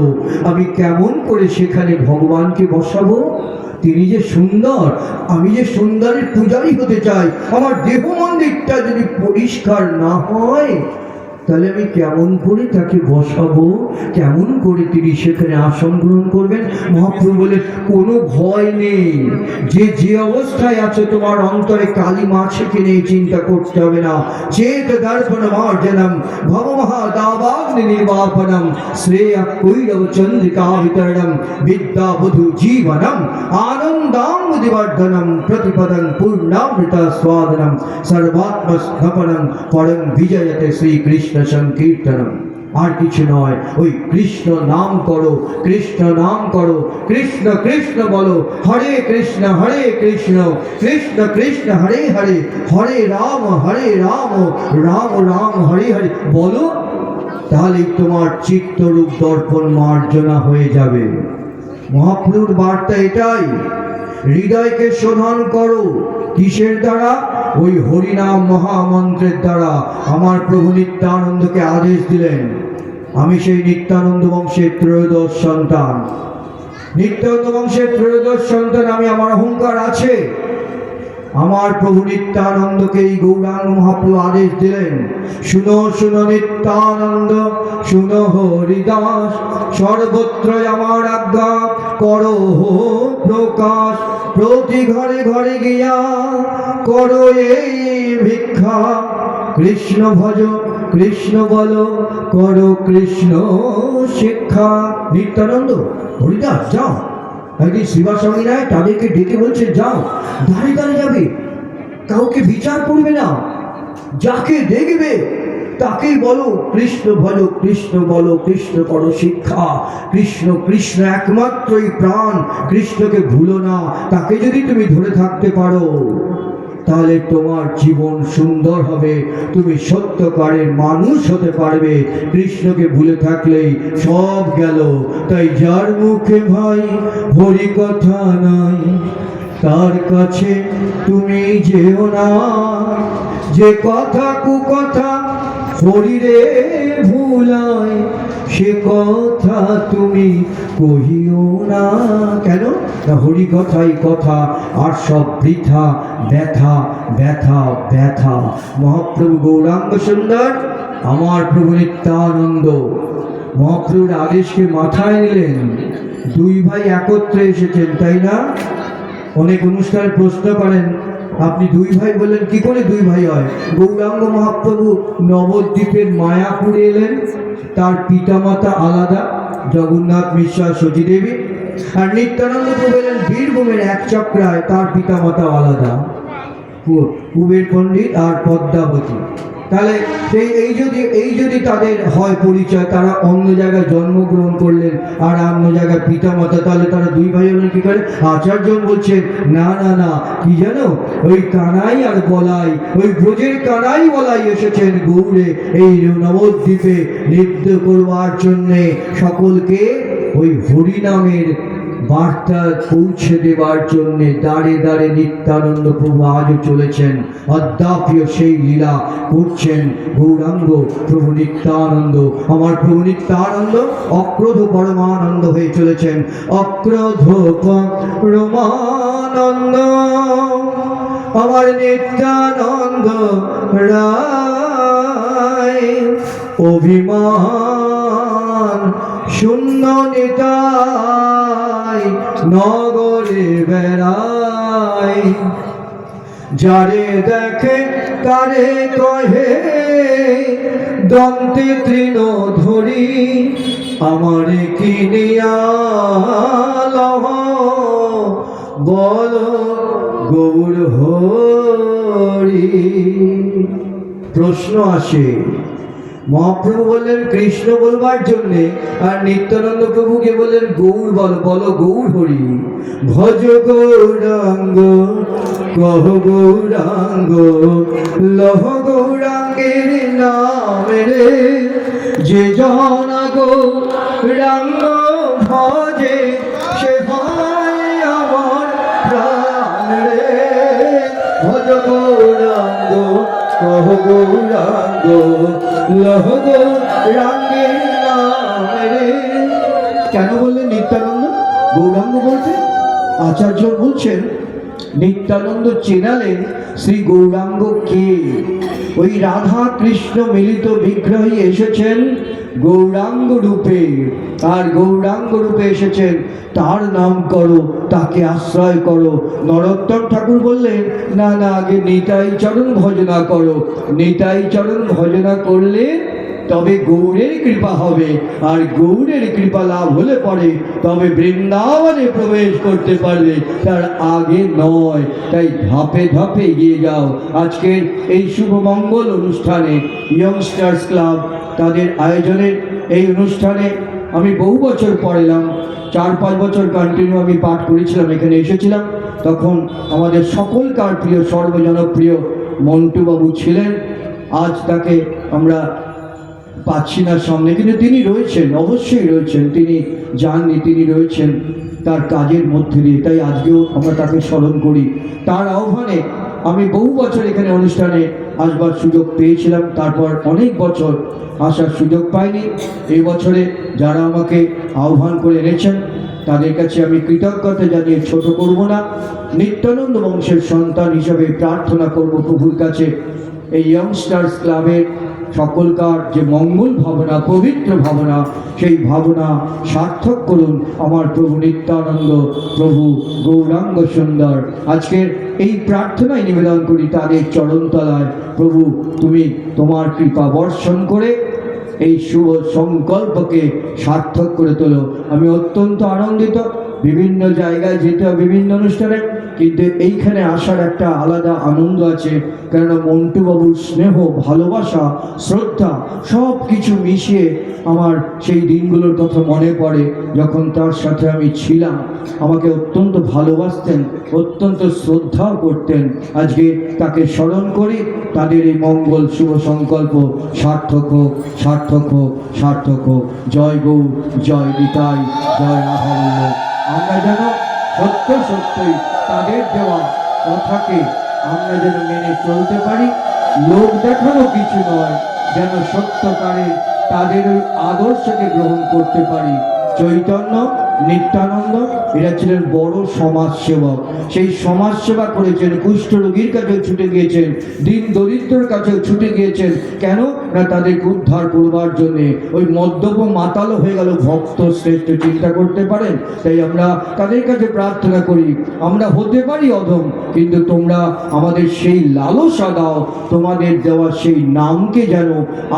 আমি কেমন করে সেখানে ভগবানকে বসাবো? তিনি যে সুন্দর, আমি যে সুন্দরের পূজারী হতে চাই। আমার দেহ মন্দিরটা যদি পরিষ্কার না হয় তাহলে আমি কেমন করে তাকে বসাবো, কেমন করে তিনি সেখানে আসন গ্রহণ করবেন? মহাপ্রভু বলে কোনো ভয় নেই, যে যে অবস্থায় আছে তোমার অন্তরে কালী মাছে কিনে চিন্তা করতে হবে না। চেত দর্পণ মার্জনম ভবমহা দাবাগ্নি নির্বাপনম শ্রেয় কৈরব চন্দ্রিকা বিতরণম বিদ্যা বধু জীবনম আনন্দামুদিবর্ধনম প্রতিপদং পূর্ণামৃত স্বাদনম সর্বাত্মস্থাপনম পরম বিজয়তে শ্রীকৃষ্ণ সংকীর্তনম। আর কিছু নয়, ওই কৃষ্ণ নাম করো, কৃষ্ণ নাম করো, কৃষ্ণ কৃষ্ণ বলো, হরে কৃষ্ণ কৃষ্ণ কৃষ্ণ হরে হরে, হরে রাম রাম রাম হরে হরে বলো। তাহলে তোমার চিত্তরূপ দর্পণ মার্জনা হয়ে যাবে। মহাপ্রভুর বার্তা এটাই, হৃদয়কে শোধন করো। কিসের দ্বারা? ওই হরিনাম মহামন্ত্রের দ্বারা। আমার প্রভু নিত্যানন্দকে আদেশ দিলেন, আমি সেই নিত্যানন্দ বংশের ত্রয়োদশ সন্তান, নিত্যানন্দ বংশের ত্রয়োদশ সন্তান আমি, আমার অহংকার আছে। আমার প্রভু নিত্যানন্দকে এই গৌরাঙ্গ মহাপ্রভু আদেশ দিলেন, শুনো শুনো নিত্যানন্দ, শুনো হরিদাস, সর্বত্র আমার আজ্ঞা করো প্রকাশ, প্রতি ঘরে ঘরে গিয়া করো এই ভিক্ষা, কৃষ্ণ ভজ কৃষ্ণ বলো, করো কৃষ্ণ শিক্ষা। নিত্যানন্দ হরিদাস যাও, একদিন শিবাস্বামী রায় তাদেরকে ডেকে বলছে, যাও দাঁড়িয়ে দাঁড়িয়ে যাবে, কাউকে বিচার করবে না, যাকে দেখবে তাকেই বলো কৃষ্ণ ভজ কৃষ্ণ বলো, কৃষ্ণ করো শিক্ষা। কৃষ্ণ কৃষ্ণ একমাত্রই প্রাণ, কৃষ্ণকে ভুলো না। তাকে যদি তুমি ধরে থাকতে পারো তাহলে তোমার জীবন সুন্দর হবে, তুমি সত্যকারের মানুষ হতে পারবে। কৃষ্ণকে ভুলে থাকলেই সব গেল। তাই যার মুখে ভাই হরি কথা নাই, তার কাছে তুমি যেও না, যে কথা কুকথা হরিরে ভুলায়, সে কথা তুমি কহিও না। কেন? হরি কথাই কথা, আর সব বৃথা, ব্যথা ব্যথা ব্যথা। মহাপ্রভু গৌরাঙ্গ সুন্দর, আমার প্রভু নিত্যানন্দ মহাপ্রভুর আদেশকে মাথায় নিলেন। দুই ভাই একত্রে এসেছেন, তাই না? অনেক অনুষ্ঠানে প্রশ্ন করেন, আপনি দুই ভাই বললেন, কি করে দুই ভাই হয়? গৌরাঙ্গ মহাপ্রভু নবদ্বীপের মায়াপুরে এলেন, তার পিতামাতা আলাদা, জগন্নাথ মিশ্রা সতী দেবী। আর নিত্যানন্দ প্রভু এলেন বীরভূমের এক চক্রায়, তার পিতামাতা আলাদা, কুবের পণ্ডিত আর পদ্মাবতী। তাহলে এই যদি তাদের হয় পরিচয়, তারা অন্য জায়গায় জন্মগ্রহণ করলেন আর অন্য জায়গায় পিতামাতা, তাহলে তারা দুই ভাই হলেন কি করে? আচার্য বলছেন না না না, কি জানো, ওই কানাই আর বলাই, ওই ব্রজের কানাই বলাই এসেছেন গৌড়ে এই নবদ্বীপে নৃত্য করবার জন্যে, সকলকে ওই হরিনামের বার্তা পৌঁছে দেবার জন্য দাঁড়ে দাঁড়ে নিত্যানন্দ প্রভু আজও চলেছেন। অদ্যাপিও সেই লীলা করছেন গৌরাঙ্গ প্রভু নিত্যানন্দ। আমার প্রভু নিত্যানন্দ অক্রোধ পরমানন্দ হয়ে চলেছেন। অক্রোধ পরমানন্দ আমার নিত্যানন্দ রায়, অভিমান শূন্য নিতাই নগরে বেড়াই, যারে দেখে তারে কহে দন্তে তৃণ ধরি, আমারে কিনিয়া লহ বল গৌর হরি। প্রশ্ন আসে, মহাপ্রভু বললেন কৃষ্ণ বলবার জন্যে, আর নিত্যানন্দ প্রভুকে বললেন গৌর বলো, বলো গৌর হরি। ভজ গৌরাঙ্গ কহ গৌরাঙ্গ, লহ গৌরাঙ্গের নাম রে, যে জন গৌরাঙ্গ ভজে সে হয় আমার প্রাণ রে। ভজ গৌরাঙ্গ কহ গৌরাঙ্গ, লহ গৌরাঙ্গের নাম রে। কেন বললেন নিত্যানন্দ গৌরাঙ্গ বলতে? আচার্য বলছেন নিত্যানন্দ চেনালেন শ্রী গৌরাঙ্গ কে। ওই রাধা কৃষ্ণ মিলিত বিগ্রহী এসেছেন গৌরাঙ্গ রূপে, আর গৌরাঙ্গ রূপে এসেছেন তার নাম করো, তাকে আশ্রয় করো। নরোত্তম ঠাকুর বললেন না না, আগে নিতাই চরণ ভজনা করো। নিতাই চরণ ভজনা করলে তবে গৌরের কৃপা হবে, আর গৌরের কৃপা লাভ হলে পরে তবে বৃন্দাবনে প্রবেশ করতে পারবে, তার আগে নয়। তাই ধাপে ধাপে এগিয়ে যাও। আজকের এই শুভ মঙ্গল অনুষ্ঠানে ইয়ংস্টার্স ক্লাব তাদের আয়োজনের এই অনুষ্ঠানে আমি বহু বছর পড়েলাম, 4-5 বছর কন্টিনিউ আমি পাঠ করেছিলাম, এখানে এসেছিলাম। তখন আমাদের সকলকার প্রিয় সর্বজনপ্রিয় মন্টুবাবু ছিলেন। আজ তাকে আমরা পাচ্ছি না সামনে, কিন্তু তিনি রয়েছেন, অবশ্যই রয়েছেন। তিনি জাননি তিনি রয়েছেন তার কাজের মধ্যে দিয়ে, তাই আজকেও আমরা তাকে স্মরণ করি। তার আহ্বানে আমি বহু বছর এখানে অনুষ্ঠানে আসবার সুযোগ পেয়েছিলাম, তারপর অনেক বছর আসার সুযোগ পাইনি। এই বছরে যারা আমাকে আহ্বান করে এনেছেন তাদের কাছে আমি কৃতজ্ঞতা জানিয়ে ছোট করব না। নিত্যানন্দ বংশের সন্তান হিসাবে প্রার্থনা করব প্রভুর কাছে, এই ইয়ংস্টার্স ক্লাবের সকলকার যে মঙ্গল ভাবনা, পবিত্র ভাবনা, সেই ভাবনা সার্থক করুন আমার প্রভু নিত্যানন্দ, প্রভু গৌরাঙ্গ সুন্দর। আজকের এই প্রার্থনায় নিবেদন করি তাদের চরণতলায়, প্রভু তুমি তোমার কৃপা বর্ষণ করে এই শুভ সংকল্পকে সার্থক করে তোলো। আমি অত্যন্ত আনন্দিত। বিভিন্ন জায়গায় যেতে হয়, বিভিন্ন অনুষ্ঠানে, কিন্তু এইখানে আসার একটা আলাদা আনন্দ আছে। কেননা মন্টুবাবুর স্নেহ, ভালোবাসা, শ্রদ্ধা সব কিছু মিশিয়ে আমার সেই দিনগুলোর কথা মনে পড়ে, যখন তার সাথে আমি ছিলাম। আমাকে অত্যন্ত ভালোবাসতেন, অত্যন্ত শ্রদ্ধাও করতেন। আজকে তাকে স্মরণ করি, তাদের এই মঙ্গল শুভ সংকল্প সার্থক হোক, সার্থক হোক, সার্থক হোক। জয় গৌর, জয় নিতাই, জয় রাধাবল্লভ। আমরা যেন সত্য সত্যই তাদের দেওয়া কথাকে আমরা যেন মেনে চলতে পারি, লোক দেখানো কিছু নয়, যেন সত্যকারে তাদের ওই আদর্শকে গ্রহণ করতে পারি। চৈতন্য, নিত্যানন্দ এরা ছিলেন বড় সমাজসেবক। সেই সমাজসেবা করেছেন, কুষ্ঠরোগীর কাছেও ছুটে গিয়েছেন, দিন দরিদ্রের কাছেও ছুটে গিয়েছেন। কেন না তাদেরকে উদ্ধার করবার জন্যে। ওই মদ্যপ মাতালো হয়ে গেল ভক্ত শ্রেষ্ঠ, চিন্তা করতে পারেন? তাই আমরা তাদের কাছে প্রার্থনা করি, আমরা হতে পারি অধম, কিন্তু তোমরা আমাদের সেই লালসা দাও, তোমাদের দেওয়া সেই নামকে যেন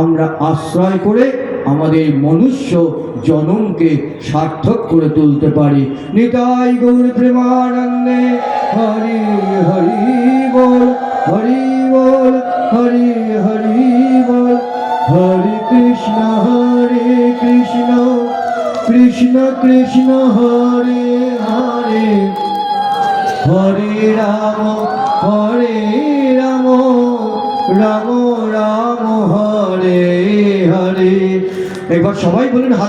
আমরা আশ্রয় করে আমাদের মনুষ্য জনমকে সার্থক করে তুলতে পারি। নিতাই গৌর প্রেমানন্দে হরি হরি বল, হরি বল, হরি হরি বল। হরে কৃষ্ণ কৃষ্ণ কৃষ্ণ হরে হরে, হরে রাম রাম রাম হরে হরে। একবার সবাই বলুন হাত